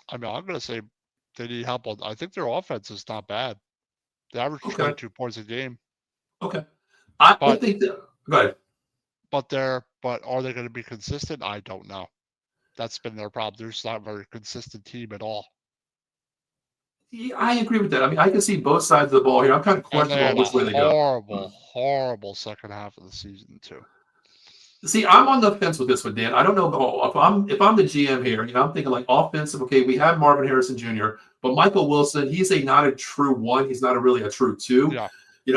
I mean, I'm going to say they need help. I think their offense is not bad. They average 22 points a game. Okay. I think that. Go ahead. But are they going to be consistent? I don't know. That's been their problem. They're just not a very consistent team at all. Yeah, I agree with that. I mean, I can see both sides of the ball here. I'm kind of questioning which way they go. Horrible second half of the season too. See, I'm on the fence with this one, Dan. I don't know if I'm the GM here. I'm thinking like offensive. Okay, we have Marvin Harrison Jr., but Michael Wilson, he's not a true 1. He's not really a true 2. Yeah.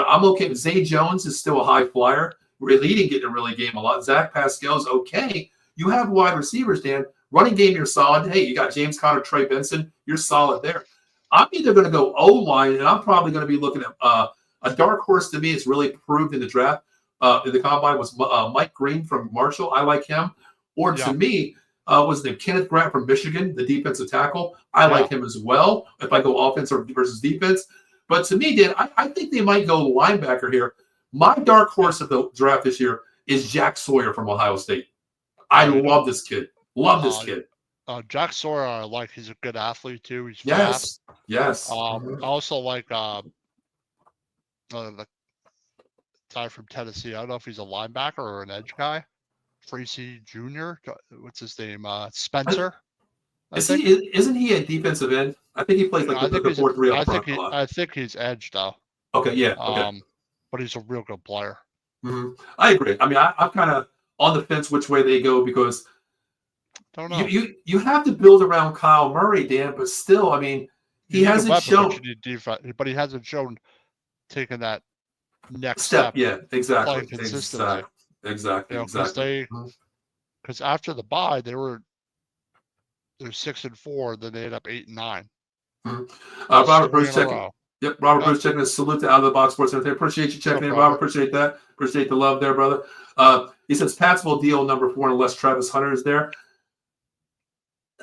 I'm okay. Zay Jones is still a high flyer. Really didn't get to really game a lot. Zach Pascal's okay. You have wide receivers, Dan. Running game, you're solid. Hey, you got James Conner, Trey Benson. You're solid there. I'm either going to go O-line, and I'm probably going to be looking at a dark horse to me. It's really proved in the draft. In the combine was Mike Green from Marshall. I like him. Or to me, was the Kenneth Grant from Michigan, the defensive tackle. I like him as well if I go offense versus defense. But to me, Dan, I think they might go linebacker here. My dark horse of the draft this year is Jack Sawyer from Ohio State. I love this kid. Jack Sawyer, I like. He's a good athlete too. He's fast. Yes. I also like the guy from Tennessee. I don't know if he's a linebacker or an edge guy. Tracy Jr. What's his name? Spencer. Isn't he a defensive end? I think he plays like the 4-3 up front a lot. I think he's edge though. Okay, yeah. Okay. But he's a real good player. Mm-hmm. I agree. I mean, I'm kind of on the fence which way they go because Don't know. You have to build around Kyle Murray, Dan, but still, I mean, he hasn't shown. But you need defense, but he hasn't shown taking that next Step. step. Yeah, exactly. Playing consistently. Exactly. Because after the bye, they're 6-4, then they end up 8-9. Robert Bruce checking. Yep, Robert Bruce checking a salute to Out of the Box Sports Entertainment. Appreciate you checking in, Robert. Appreciate that. Appreciate the love there, brother. He says Pats will deal number 4 unless Travis Hunter is there.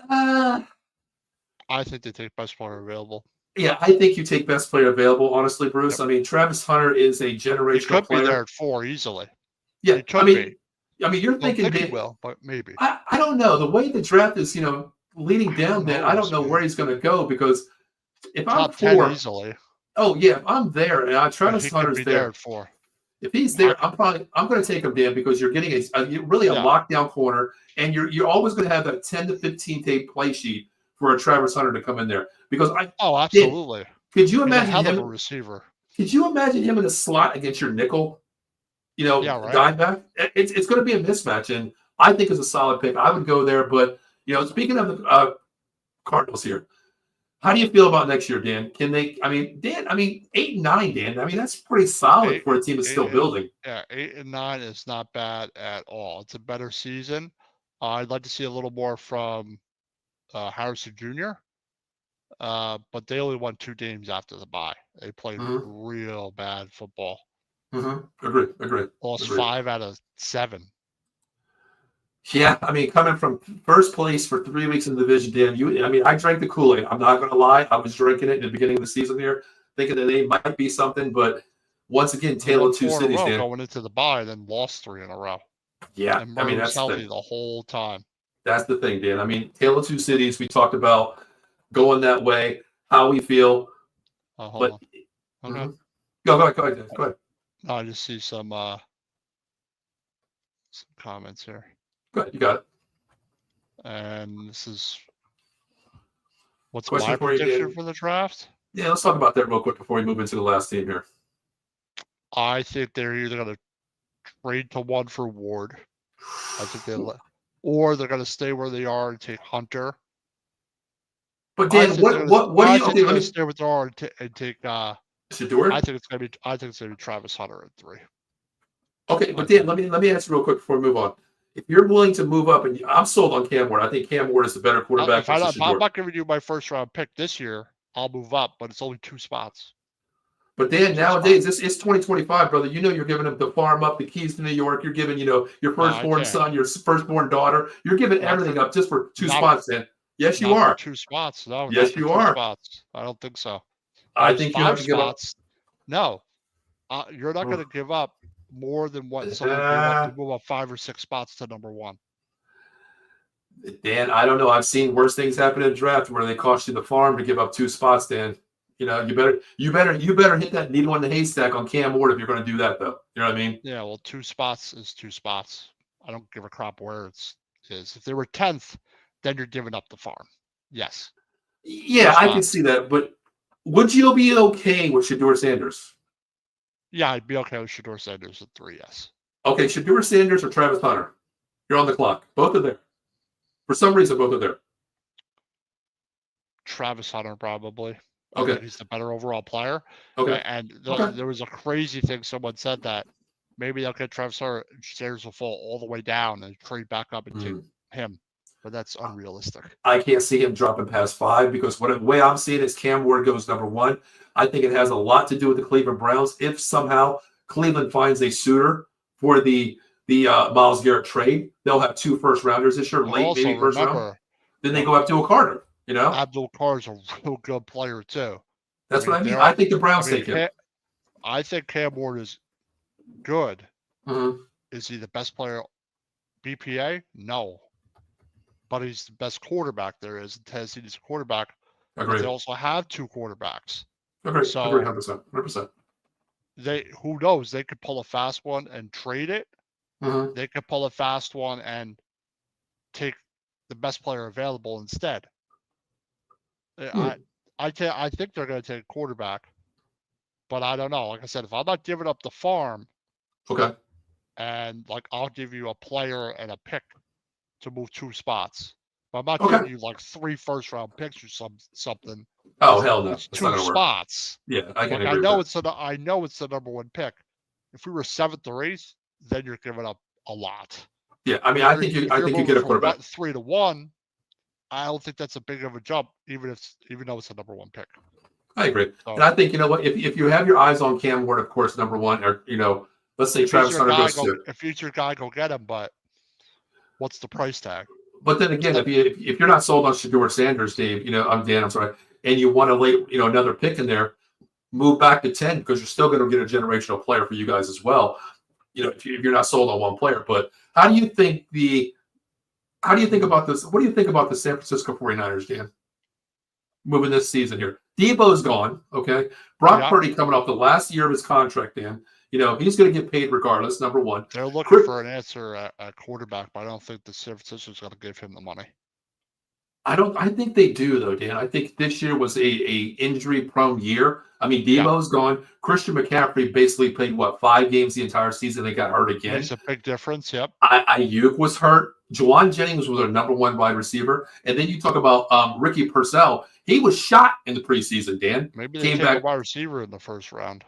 I think they take best player available. Yeah, I think you take best player available, honestly, Bruce. Yep. I mean, Travis Hunter is a generational he could player. Be there at 4 easily. Yeah, I mean, you're thinking he will, but maybe. I don't know. The way the draft is, leading down there, I don't know where he's going to go because if top I'm 10 easily. Oh yeah, if I'm there and Travis Hunter's there at 4. If he's there, I'm going to take him, Dan, because you're getting a lockdown corner, and you're always going to have that 10 to 15 tape play sheet for a Travis Hunter to come in there. Because absolutely. Could you imagine him a receiver? Could you imagine him in a slot against your nickel? Right. Dime back. It's going to be a mismatch, and I think it's a solid pick. I would go there, but speaking of the Cardinals here. How do you feel about next year, Dan? Can they? I mean, 8-9, Dan. I mean, that's pretty solid for a team that's still building. Yeah, 8-9 is not bad at all. It's a better season. I'd like to see a little more from Harrison Jr. But they only won 2 games after the bye. They played real bad football. Agree. Lost 5 out of 7. Yeah, I mean, coming from first place for 3 weeks in the division, Dan, I drank the Kool-Aid. I'm not going to lie. I was drinking it in the beginning of the season here, thinking that they might be something. But once again, Tale of Two Cities, Dan. Going into the bye, then lost 3 in a row. Yeah, and Murray was healthy the whole time. That's the thing, Dan. I mean, Tale of Two Cities, we talked about going that way, how we feel. Hold on. Okay. Go ahead. No, I just see some comments here. Good, you got it. And this is what's question my prediction for the draft? Yeah, let's talk about that real quick before we move into the last team here. I think they're either going to trade to 1 for Ward. I think or they're going to stay where they are and take Hunter. But Dan, what do you think? Let me stay with they are and take Shedeur? I think it's going to be Travis Hunter at 3. Okay, but Dan, let me ask you real quick before we move on. If you're willing to move up, and I'm sold on Cam Ward. I think Cam Ward is the better quarterback. If I'm not giving you my first round pick this year, I'll move up, but it's only 2 spots. But Dan, nowadays, it's 2025, brother. You're giving them the farm up, the keys to New York. You're giving, your firstborn son, your firstborn daughter. You're giving everything up just for 2 spots, Dan. Yes, you are. 2 spots. No. Yes, you are. Spots. I don't think so. I think you have to give up. No, you're not going to give up more than what someone gave up to move up 5 or 6 spots to number 1. Dan, I don't know. I've seen worse things happen in the draft where they cost you the farm to give up 2 spots, Dan. You better hit that needle in the haystack on Cam Ward if you're going to do that, though. You know what I mean? Yeah, well, 2 spots is 2 spots. I don't give a crap where it is. If they were 10th, then you're giving up the farm. Yes. Yeah, I can see that. But would you be okay with Shedeur Sanders? Yeah, I'd be okay with Shedeur Sanders at 3, yes. Okay, Shedeur Sanders or Travis Hunter? You're on the clock. Both are there. For some reason, both are there. Travis Hunter, probably. Okay. He's the better overall player. Okay. And there was a crazy thing. Someone said that maybe they'll get Travis Hunter and Sanders will fall all the way down and trade back up and take him. But that's unrealistic. I can't see him dropping past 5 because the way I'm seeing it is Cam Ward goes number 1. I think it has a lot to do with the Cleveland Browns. If somehow Cleveland finds a suitor for the Myles Garrett trade, they'll have 2 first-rounders this year, maybe first round. Then they go Abdul Carter, Abdul Carter's a real good player, too. That's what I mean. I think the Browns take him. I think Cam Ward is good. Mm-hmm. Is he the best player? BPA? No. But he's the best quarterback there is. Tennessee is a quarterback. Agreed. They also have 2 quarterbacks. Agreed. So 100%. Who knows? They could pull a fast one and trade it. Mm-hmm. They could pull a fast one and take the best player available instead. I think they're going to take a quarterback, but I don't know. Like I said, if I'm not giving up the farm, okay, and I'll give you a player and a pick to move 2 spots. But I'm not Okay. giving you like 3 first-round picks or something. Oh, hell no. It's That's not 2 gonna work. spots. Yeah, I can Like agree with that. I know it's the number 1 pick. If we were 7th or 8th, then you're giving up a lot. Yeah, I mean, If I you're think you moving get a from quarterback. 3 to 1, I don't think that's a big of a jump, even though it's the number 1 pick. I agree. So, And I think, you know what, if you have your eyes on Cam Ward, of course, number 1, or, you know, let's say Travis Hunter goes to. if he's your guy, go get him, but what's the price tag? But then again, if you're not sold on Shedeur Sanders, Dave, you know, I'm sorry, and you want to late, you know, another pick in there, move back to 10 because you're still going to get a generational player for you guys as well. You know, if you're not sold on one player. But how do you think about this? What do you think about the San Francisco 49ers, Dan? Moving this season here. Debo's gone, okay? Brock Purdy coming off the last year of his contract, Dan. You know, he's going to get paid regardless, number 1. They're looking for an answer at quarterback, but I don't think the San Francisco's going to give him the money. I think they do, though, Dan. I think this year was a injury-prone year. I mean, Debo's gone. Christian McCaffrey basically played, 5 games the entire season. They got hurt again. Makes a big difference, yep. Ayuk was hurt. Juwan Jennings was their number 1 wide receiver. And then you talk about Ricky Purcell. He was shot in the preseason, Dan. Maybe they take a wide receiver in the first round.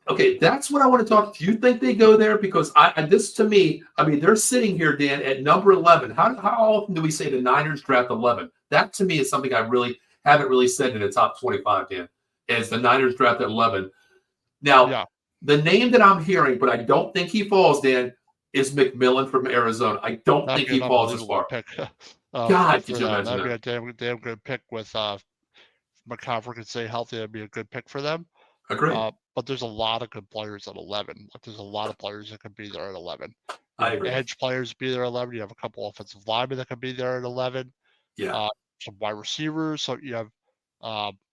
Okay, that's what I want to talk. Do you think they go there? Because this to me, I mean, they're sitting here, Dan, at number 11. How often do we say the Niners draft 11? That to me is something I really haven't really said in the top 25, Dan, is the Niners draft at 11. Now, the name that I'm hearing, but I don't think he falls, Dan, is McMillan from Arizona. I don't think he falls as far. God, could you imagine that'd be a damn good pick with McCaffrey could stay healthy. That'd be a good pick for them. Agree. But there's a lot of good players at 11. Like there's a lot of players that could be there at 11. I agree. Edge players be there at 11. You have a couple offensive linemen that could be there at 11. Yeah. Some wide receivers. So you have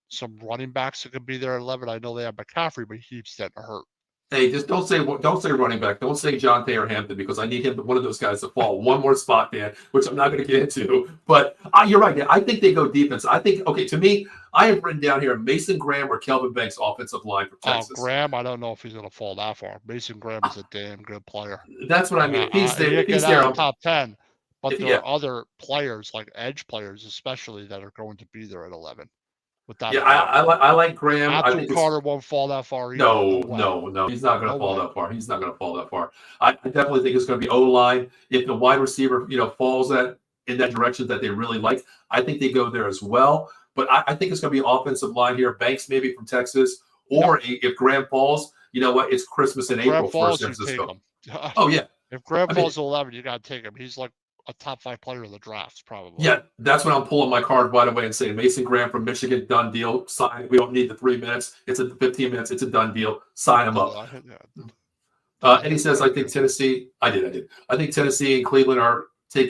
some running backs that could be there at 11. I know they have McCaffrey, but he keeps getting hurt. Hey, just don't say running back. Don't say John Taylor Hampton because I need one of those guys to fall one more spot, Dan, which I'm not going to get into. But you're right, Dan. I think they go defense. I think, okay, to me, I have written down here Mason Graham or Kelvin Banks offensive line for Texas. Graham, I don't know if he's going to fall that far. Mason Graham is a damn good player. That's what I mean. He's there on top 10. But there are other players, like edge players especially, that are going to be there at 11. I like Graham. I think Carter won't fall that far either. No. He's not going to fall that far. He's not going to fall that far. I definitely think it's going to be O-line. If the wide receiver, falls in that direction that they really like, I think they go there as well. But I think it's going to be offensive line here. Banks maybe from Texas, or if Graham falls, you know what? It's Christmas in April for San Francisco. Oh yeah. If Graham falls to 11, you got to take him. He's like a top 5 player in the drafts, probably. Yeah, that's when I'm pulling my card right away and saying Mason Graham from Michigan, done deal. Sign. We don't need the 3 minutes. It's at the 15 minutes. It's a done deal. Sign him up. And he says, I think Tennessee. I did. I think Tennessee and Cleveland are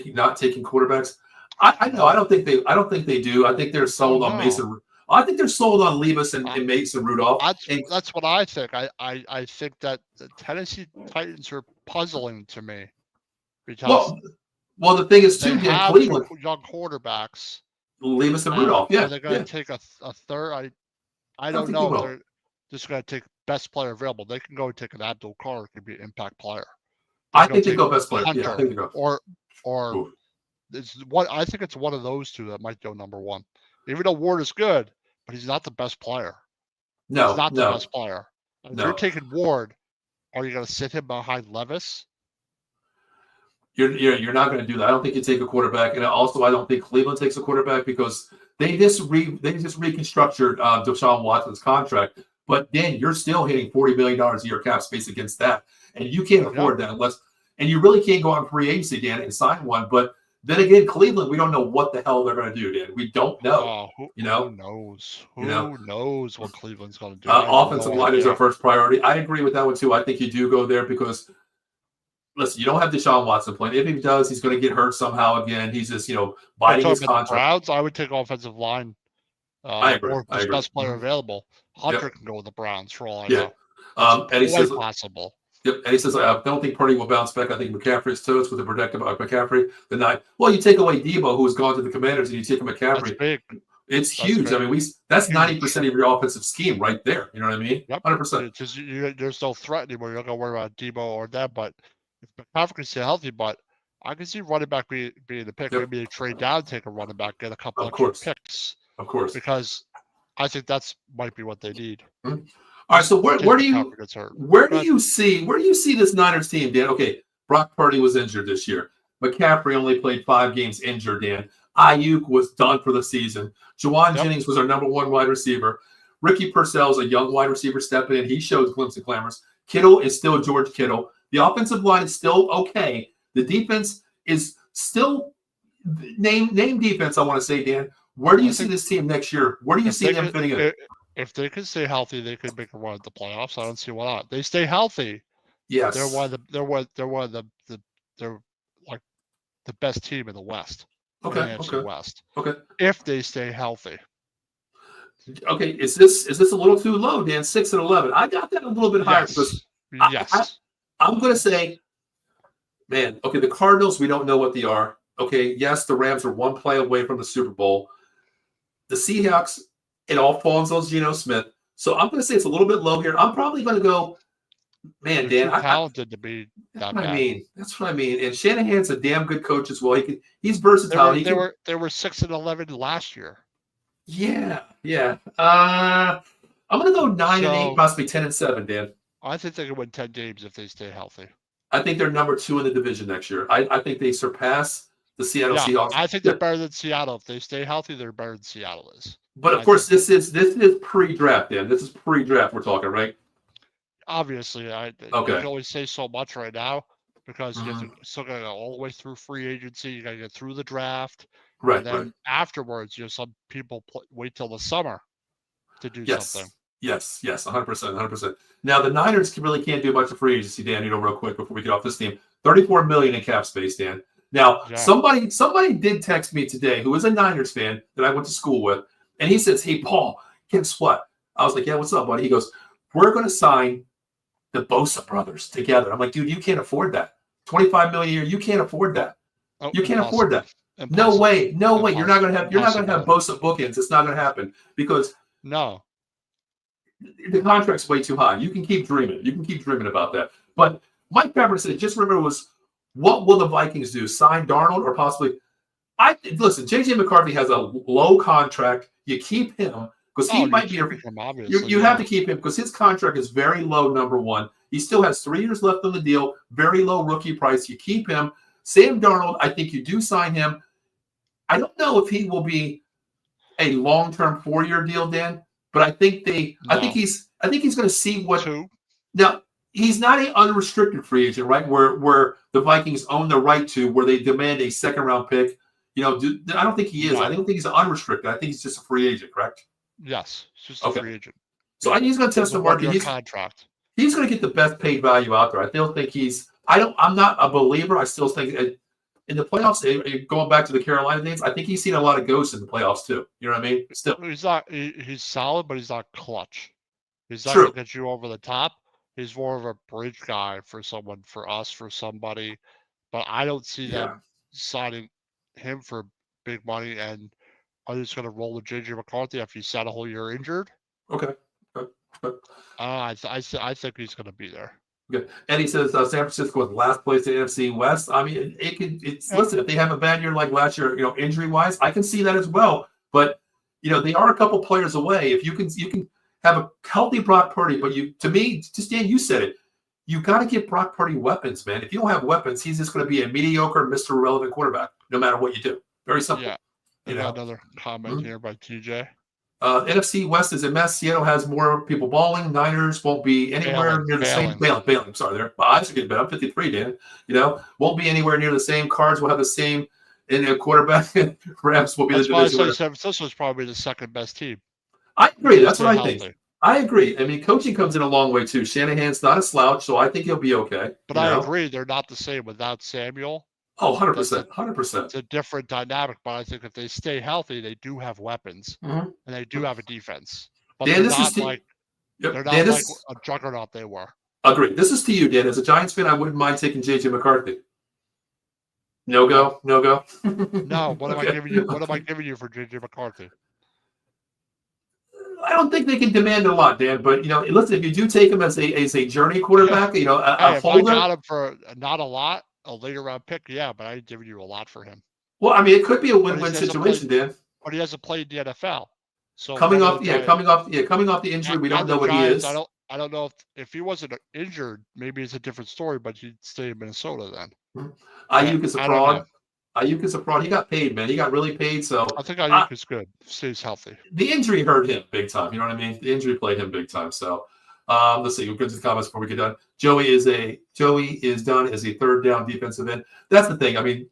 not taking quarterbacks. I know. I don't think they do. I think they're sold on Mason. I think they're sold on Levis and Mason Rudolph. That's what I think. I think that the Tennessee Titans are puzzling to me because. Well, the thing is, too, they have Cleveland young quarterbacks. Levis and Rudolph, yeah. Are they going to take a third? I don't know if they're just going to take best player available. They can go and take an Abdul Carr. It could be an impact player. I think they go best player. Hunter, yeah, I think they go. Or I think it's one of those two that might go number 1. Even though Ward is good, but he's not the best player. No, he's not the best player. If you're taking Ward, are you going to sit him behind Levis? You're not going to do that. I don't think you take a quarterback, and also I don't think Cleveland takes a quarterback because they just reconstructed Deshaun Watson's contract. But then you're still hitting $40 million a year cap space against that, and you can't afford that and you really can't go on free agency, Dan, and sign one. But then again, Cleveland, we don't know what the hell they're going to do, Dan. We don't know. Who knows? Who knows what Cleveland's going to do? Offensive line is our first priority. I agree with that one too. I think you do go there because. Listen, you don't have Deshaun Watson playing. If he does, he's going to get hurt somehow again. He's just, biding his contract. Browns, I would take offensive line. I agree. Or best player available. Hunter can go with the Browns for all I know. And he says possible. Yep. And he says, I don't think Purdy will bounce back. I think McCaffrey's toast with the protective of McCaffrey. Well, you take away Debo, who's gone to the Commanders, and you take McCaffrey. That's big. It's huge. Big. I mean, that's 90% of your offensive scheme right there. You know what I mean? Yep. 100%. There's no threat anymore. You're not going to worry about Debo or that, but if McCaffrey can stay healthy, but I can see running back being the pick. Yep. Maybe they trade down, take a running back, get a couple Of extra course. picks. Of course. Because I think that's might be what they need. Mm-hmm. All right. So where do you see this Niners team, Dan? Okay, Brock Purdy was injured this year. McCaffrey only played 5 games injured, Dan. Ayuk was done for the season. Juwan Jennings was our number 1 wide receiver. Ricky Purcell is a young wide receiver stepping in. He shows glimpses and glamours. Kittle is still George Kittle. The offensive line is still okay. The defense is still name defense, I want to say, Dan. Where do you see this team next year? Where do you see them fitting in? If they could stay healthy, they could make a run at the playoffs. I don't see why not. They stay healthy. Yes. They're like the best team in the West. Okay. Nfc West. Okay. If they stay healthy. Okay. Is this a little too low, Dan? 6-11. I got that a little bit higher. Yes. I'm going to say, man, okay, the Cardinals, we don't know what they are. Okay, yes, the Rams are 1 play away from the Super Bowl. The Seahawks, it all falls on Geno Smith. So I'm going to say it's a little bit low here. I'm probably going to go, man, Dan. Too talented to be that bad. That's what I mean. And Shanahan's a damn good coach as well. He's versatile. They were 6-11 last year. Yeah. I'm going to go 9-8, possibly 10-7, Dan. I think they can win 10 games if they stay healthy. I think they're number 2 in the division next year. I think they surpass the Seattle Seahawks. I think they're better than Seattle. If they stay healthy, they're better than Seattle is. But of course, this is pre-draft, Dan. This is pre-draft we're talking, right? Obviously, you can only say so much right now because you still got to go all the way through free agency. You got to get through the draft. Right. And then afterwards, some people wait till the summer to do something. Yes, 100%. Now, the Niners really can't do much of free agency, Dan, real quick before we get off this team. $34 million in cap space, Dan. Now, somebody did text me today who is a Niners fan that I went to school with, and he says, hey, Paul, guess what? I was like, yeah, what's up, buddy? He goes, we're going to sign the Bosa brothers together. I'm like, dude, you can't afford that. $25 million a year, you can't afford that. You can't afford that. Impossible. No way. You're not going to have Bosa bookends. It's not going to happen because the contract's way too high. You can keep dreaming. About that. But Mike Pepper said, just remember what will the Vikings do? Sign Darnold or possibly? Listen, J.J. McCarthy has a low contract. You keep him because he might be. You have to keep him because his contract is very low. Number 1, he still has 3 years left on the deal. Very low rookie price. You keep him. Sam Darnold, I think you do sign him. I don't know if he will be a long-term 4-year deal, Dan. But I think I think he's going to see what. Now he's not an unrestricted free agent, right? Where the Vikings own the right to, where they demand a 2nd-round pick. I don't think he is. No. I don't think he's unrestricted. I think he's just a free agent, correct? Yes, it's just a free agent. So I think he's going to test the market. He's going to get the best paid value out there. I still think I'm not a believer. I still think in the playoffs, going back to the Carolina days, I think he's seen a lot of ghosts in the playoffs too. You know what I mean? Still, he's solid, but he's not clutch. He's not going to get you over the top. He's more of a bridge guy for someone, for us, for somebody. But I don't see them signing him for big money. And are just going to roll with J.J. McCarthy after he sat a whole year injured? Okay. I think he's going to be there. Okay. And he says San Francisco was last place in Nfc West. I mean, listen, if they have a bad year like last year, injury wise, I can see that as well. But they are a couple players away. If you can have a healthy Brock Purdy, but to me, just Dan, you said it. You got to get Brock Purdy weapons, man. If you don't have weapons, he's just going to be a mediocre, Mr. Irrelevant quarterback, no matter what you do. Very simple. Yeah. Another comment here by TJ. NFC West is a mess. Seattle has more people balling. Niners won't be anywhere near the same. Bailing. Sorry, there. My eyes are getting better. I'm 53, Dan. Won't be anywhere near the same. Cards will have the same in a quarterback. Rams will be the division. San Francisco is probably the 2nd best team. I agree. That's what I think. I agree. I mean, coaching comes in a long way too. Shanahan's not a slouch, so I think he'll be okay. But I agree, they're not the same without Samuel. Oh, 100%. 100%. It's a different dynamic, but I think if they stay healthy, they do have weapons and they do have a defense. But Dan, they're not like a juggernaut they were. Agree. This is to you, Dan. As a Giants fan, I wouldn't mind taking J.J. McCarthy. No go. No. What am I giving you? What am I giving you for J.J. McCarthy? I don't think they can demand a lot, Dan. But listen, if you do take him as a journey quarterback, a holder. I got him for not a lot, a later round pick, yeah, but I ain't giving you a lot for him. Well, I mean, it could be a win-win situation, Dan. But he hasn't played in the NFL. So coming off the injury, we don't know what he is. I don't know if he wasn't injured, maybe it's a different story, but he'd stay in Minnesota then. Ayuk is a fraud. Ayuk is a fraud. He got paid, man. He got really paid. So I think Ayuk is good. Stays healthy. The injury hurt him big time. You know what I mean? The injury played him big time. So let's see. We'll get to the comments before we get done. Joey is done as a third down defensive end. That's the thing. I mean,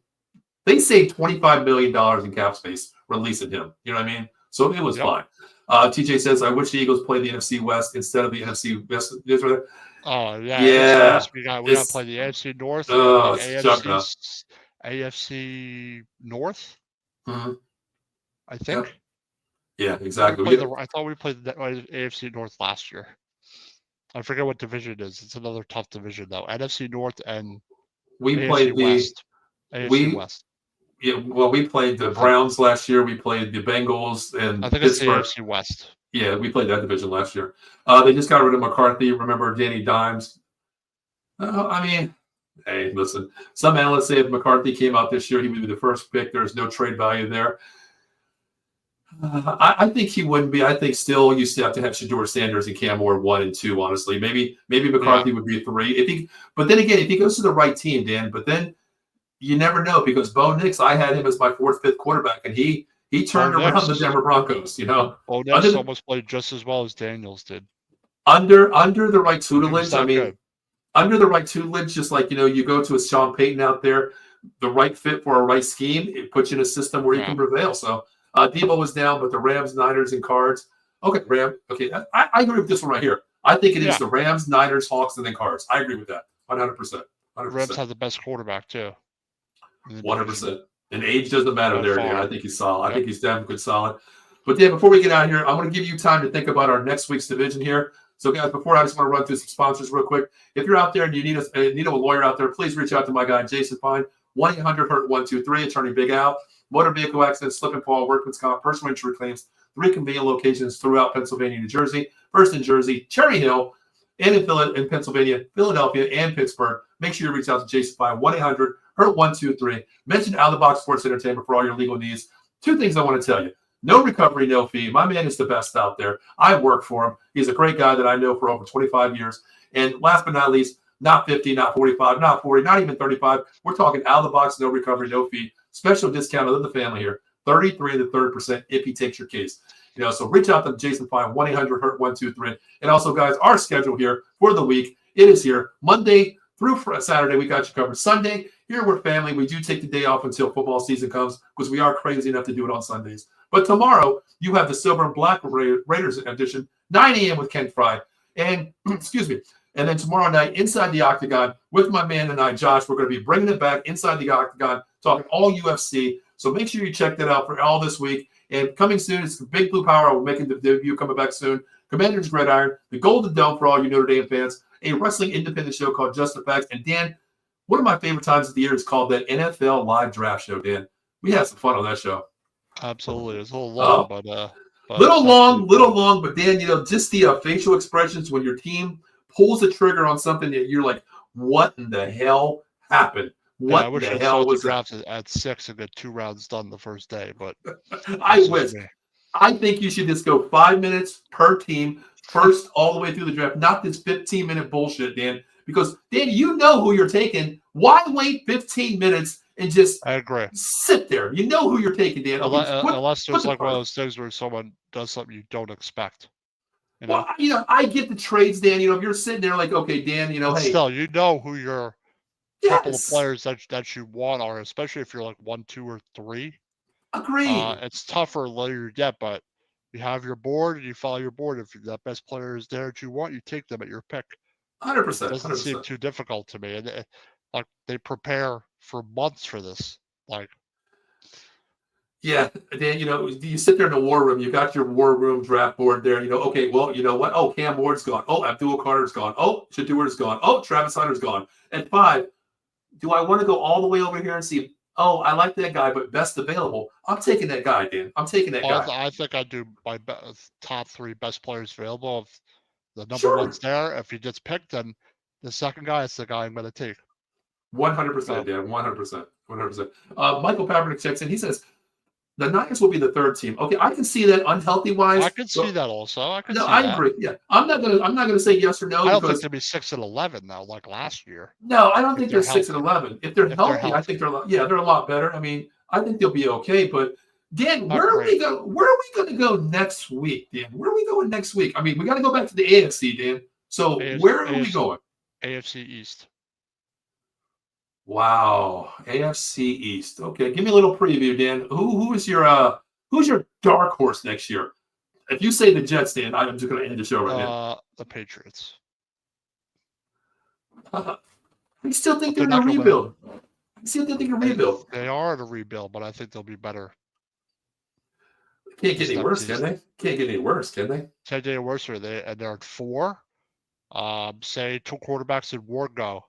they saved $25 million in cap space releasing him. You know what I mean? So it was fine. TJ says, I wish the Eagles played the NFC West instead of the NFC West. Oh, yeah. Yeah. We got to play the AFC North and the AFC North, I think. Yeah, exactly. I thought we played the AFC North last year. I forget what division it is. It's another tough division, though. NFC North and we played West. AFC West. Yeah, well, we played the Browns last year. We played the Bengals and I think Pittsburgh. It's the AFC West. Yeah, we played that division last year. They just got rid of McCarthy. Remember Danny Dimes? I mean, hey, listen. Some analysts say if McCarthy came out this year, he would be the first pick. There's no trade value there. I think he wouldn't be. I think still you still have to have Shedeur Sanders and Cam Ward 1 and 2. Honestly, maybe McCarthy would be 3. But then again, if he goes to the right team, Dan. But then you never know because Bo Nix, I had him as my 4th, 5th quarterback, and he turned around the Denver Broncos. You know, Bo Nix almost played just as well as Daniels did. Under the right tutelage. I mean, under the right tutelage, just like you go to a Sean Payton out there, the right fit for a right scheme, it puts you in a system where you can prevail. So Debo was down, but the Rams, Niners, and Cards. Okay, Okay, I agree with this one right here. I think it is the Rams, Niners, Hawks, and then Cards. I agree with that 100%. Rams have the best quarterback too. 100%. And age doesn't matter there, Dan. I think he's solid. I think he's damn good solid. But Dan, before we get out of here, I want to give you time to think about our next week's division here. So guys, before I just want to run through some sponsors real quick. If you're out there and you need a lawyer out there, please reach out to my guy Jason Fine, 1-800-HURT-123, Attorney Big Al. Motor vehicle accidents, slip and fall, workman's comp, personal injury claims, 3 convenient locations throughout Pennsylvania and New Jersey. First in Jersey, Cherry Hill, and in Pennsylvania, Philadelphia, and Pittsburgh. Make sure you reach out to Jason Fine, 1-800-HURT-123. Mention Out of the Box Sports Entertainment for all your legal needs. 2 things I want to tell you. No recovery, no fee. My man is the best out there. I work for him. He's a great guy that I know for over 25 years. And last but not least, not 50, not 45, not 40, not even 35. We're talking out of the box, no recovery, no fee. Special discount of the family here, 33 to 30% if he takes your case. So reach out to Jason Fine, 1-800-HURT-123. And also, guys, our schedule here for the week, it is here Monday through Saturday. We got you covered. Sunday, here we're family. We do take the day off until football season comes because we are crazy enough to do it on Sundays. But tomorrow, you have the Silver and Black Raiders edition, 9 a.m. with Ken Fry. And, excuse me, and then tomorrow night, Inside the Octagon, with my man and I, Josh, we're going to be bringing it back Inside the Octagon, talking all UFC. So make sure you check that out for all this week. And coming soon is Big Blue Power. We're making the debut coming back soon. Commander's Gridiron, the Golden Dome for all you Notre Dame fans, a wrestling independent show called Just the Facts. And Dan, one of my favorite times of the year is called that NFL Live Draft Show, Dan. We had some fun on that show. Absolutely. It's a little long, but little long, but Dan, just the facial expressions when your team pulls the trigger on something that you're like, what in the hell happened? What the hell was that? At 6 and get 2 rounds done the first day, but I wish. I think you should just go 5 minutes per team, first all the way through the draft, not this 15-minute bullshit, Dan. Because Dan, you know who you're taking. Why wait 15 minutes and just sit there? You know who you're taking, Dan. Unless there's like one of those things where someone does something you don't expect. Well, I get the trades, Dan. If you're sitting there like, okay, Dan, hey. Still, you know who your couple of players that you want are, especially if you're like 1, 2, or 3. Agreed. It's tougher later you get, but you have your board and you follow your board. If that best player is there that you want, you take them at your pick. 100%. It doesn't seem too difficult to me. And like they prepare for months for this. Like, yeah, Dan, you sit there in the war room. You got your war room draft board there. Okay, well, you know what? Oh, Cam Ward's gone. Oh, Abdul Carter's gone. Oh, Shadeur's gone. Oh, Travis Hunter's gone. At 5, do I want to go all the way over here and see? Oh, I like that guy, but best available. I'm taking that guy, Dan. I'm taking that guy. I think I do my top 3 best players available. If the number one's there, if he gets picked, then the second guy is the guy I'm going to take. 100%, Dan. 100%. 100%. Michael Pavernick checks in. He says the Niners will be the third team. Okay, I can see that unhealthy wise. I could see that also. I agree. Yeah, I'm not gonna say yes or no. I don't think they'll be 6-11 though, like last year. No, I don't think they're 6-11. If they're healthy, I think they're a lot better. I mean, I think they'll be okay. But Dan, where are we going to go next week, Dan? Where are we going next week? I mean, we got to go back to the AFC, Dan. So where are we going? AFC East. Wow, AFC East. Okay, give me a little preview, Dan. Who's your dark horse next year? If you say the Jets, Dan, I'm just going to end the show right now. The Patriots. I still think they're in a rebuild. They are in a rebuild, but I think they'll be better. Can't get any worse, can they? Can't get any worse, can they? Can't get any worse. They're at 4. Say 2 quarterbacks in Ward go.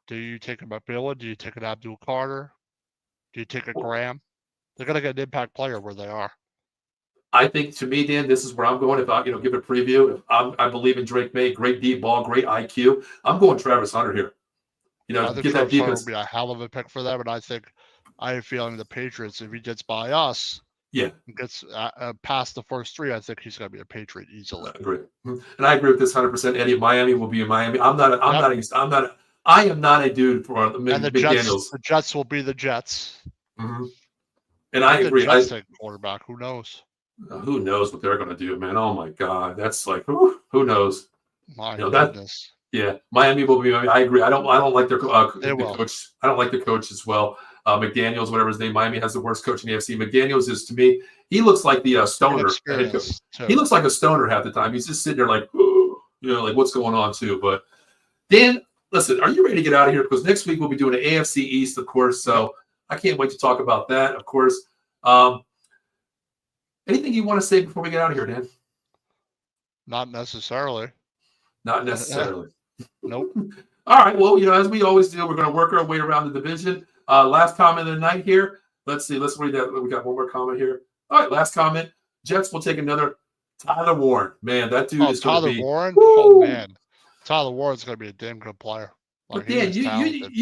Do you take a McMillan? Do you take an Abdul Carter? Do you take a Graham? They're going to get an impact player where they are. I think, to me, Dan, this is where I'm going. If I, give a preview, I believe in Drake May, great deep ball, great IQ. I'm going Travis Hunter here. I think Travis Hunter will be a hell of a pick for them, and I have a feeling the Patriots, if he gets by us, gets past the first 3, I think he's going to be a Patriot easily. I agree, and I agree with this 100%. Eddie, Miami will be in Miami. I am not a dude for the McDaniels. The Jets will be the Jets. Mm-hmm. And I agree. The Jets take quarterback. Who knows? Who knows what they're going to do, man? Oh my God, that's like who knows? My goodness. Miami will be. I agree. I don't like their coach. I don't like the coach as well. McDaniels, whatever his name. Miami has the worst coach in the AFC. McDaniels is, to me, he looks like the stoner. He looks like a stoner half the time. He's just sitting there like, like what's going on too. But Dan, listen, are you ready to get out of here? Because next week we'll be doing an AFC East, of course. So I can't wait to talk about that, of course. Anything you want to say before we get out of here, Dan? Not necessarily. Not necessarily. Nope. All right. Well, as we always do, we're going to work our way around the division. Last comment of the night here. Let's see. Let's read that. We got one more comment here. All right. Last comment. Jets will take another Tyler Warren. Man, that dude is going to be. Tyler Warren? Oh, man. Tyler Warren's going to be a damn good player. But Dan, you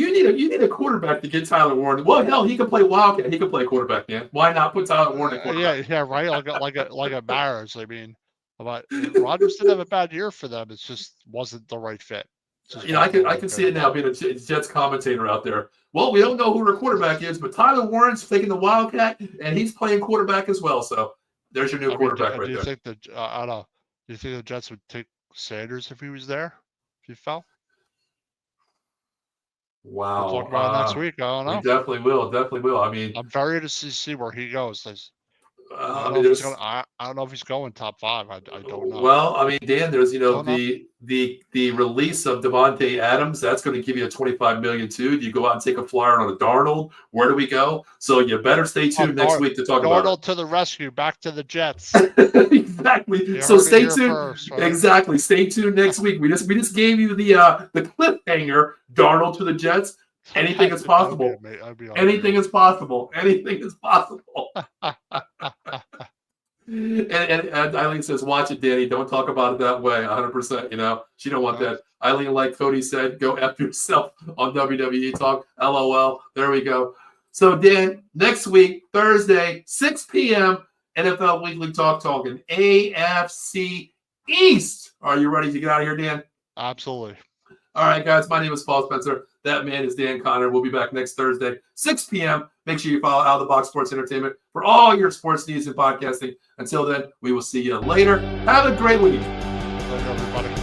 need a quarterback to get Tyler Warren. Well, hell, he can play Wildcat. He can play quarterback, man. Why not put Tyler Warren at quarterback? Yeah, right. Like a Maris. I mean, but Rodgers didn't have a bad year for them. It just wasn't the right fit. I can see it now being a Jets commentator out there. Well, we don't know who their quarterback is, but Tyler Warren's taking the Wildcat, and he's playing quarterback as well. So there's your new quarterback right there. Do you think the Jets would take Sanders if he was there? If he fell? Wow. We'll talk about it next week. I don't know. We definitely will. I mean, I'm very interested to see where he goes. I don't know if he's going top 5. I don't know. Well, I mean, Dan, there's the release of Devontae Adams. That's going to give you a $25 million too. Do you go out and take a flyer on a Darnold? Where do we go? So you better stay tuned next week to talk about it. Darnold to the rescue, back to the Jets. Exactly. So stay tuned. First, right? Exactly. Stay tuned next week. We just gave you the cliffhanger. Darnold to the Jets. Anything is possible. Anything is possible. Anything is possible. and Eileen says, watch it, Danny. Don't talk about it that way. 100%. She don't want that. Eileen, like Cody said, go F yourself on WWE Talk. LOL. There we go. So, Dan, next week, Thursday, 6 p.m., NFL Weekly Talk talking AFC East. Are you ready to get out of here, Dan? Absolutely. All right, guys. My name is Paul Spencer. That man is Dan Connor. We'll be back next Thursday, 6 p.m. Make sure you follow Out of the Box Sports Entertainment for all your sports news and podcasting. Until then, we will see you later. Have a great week. Later, everybody.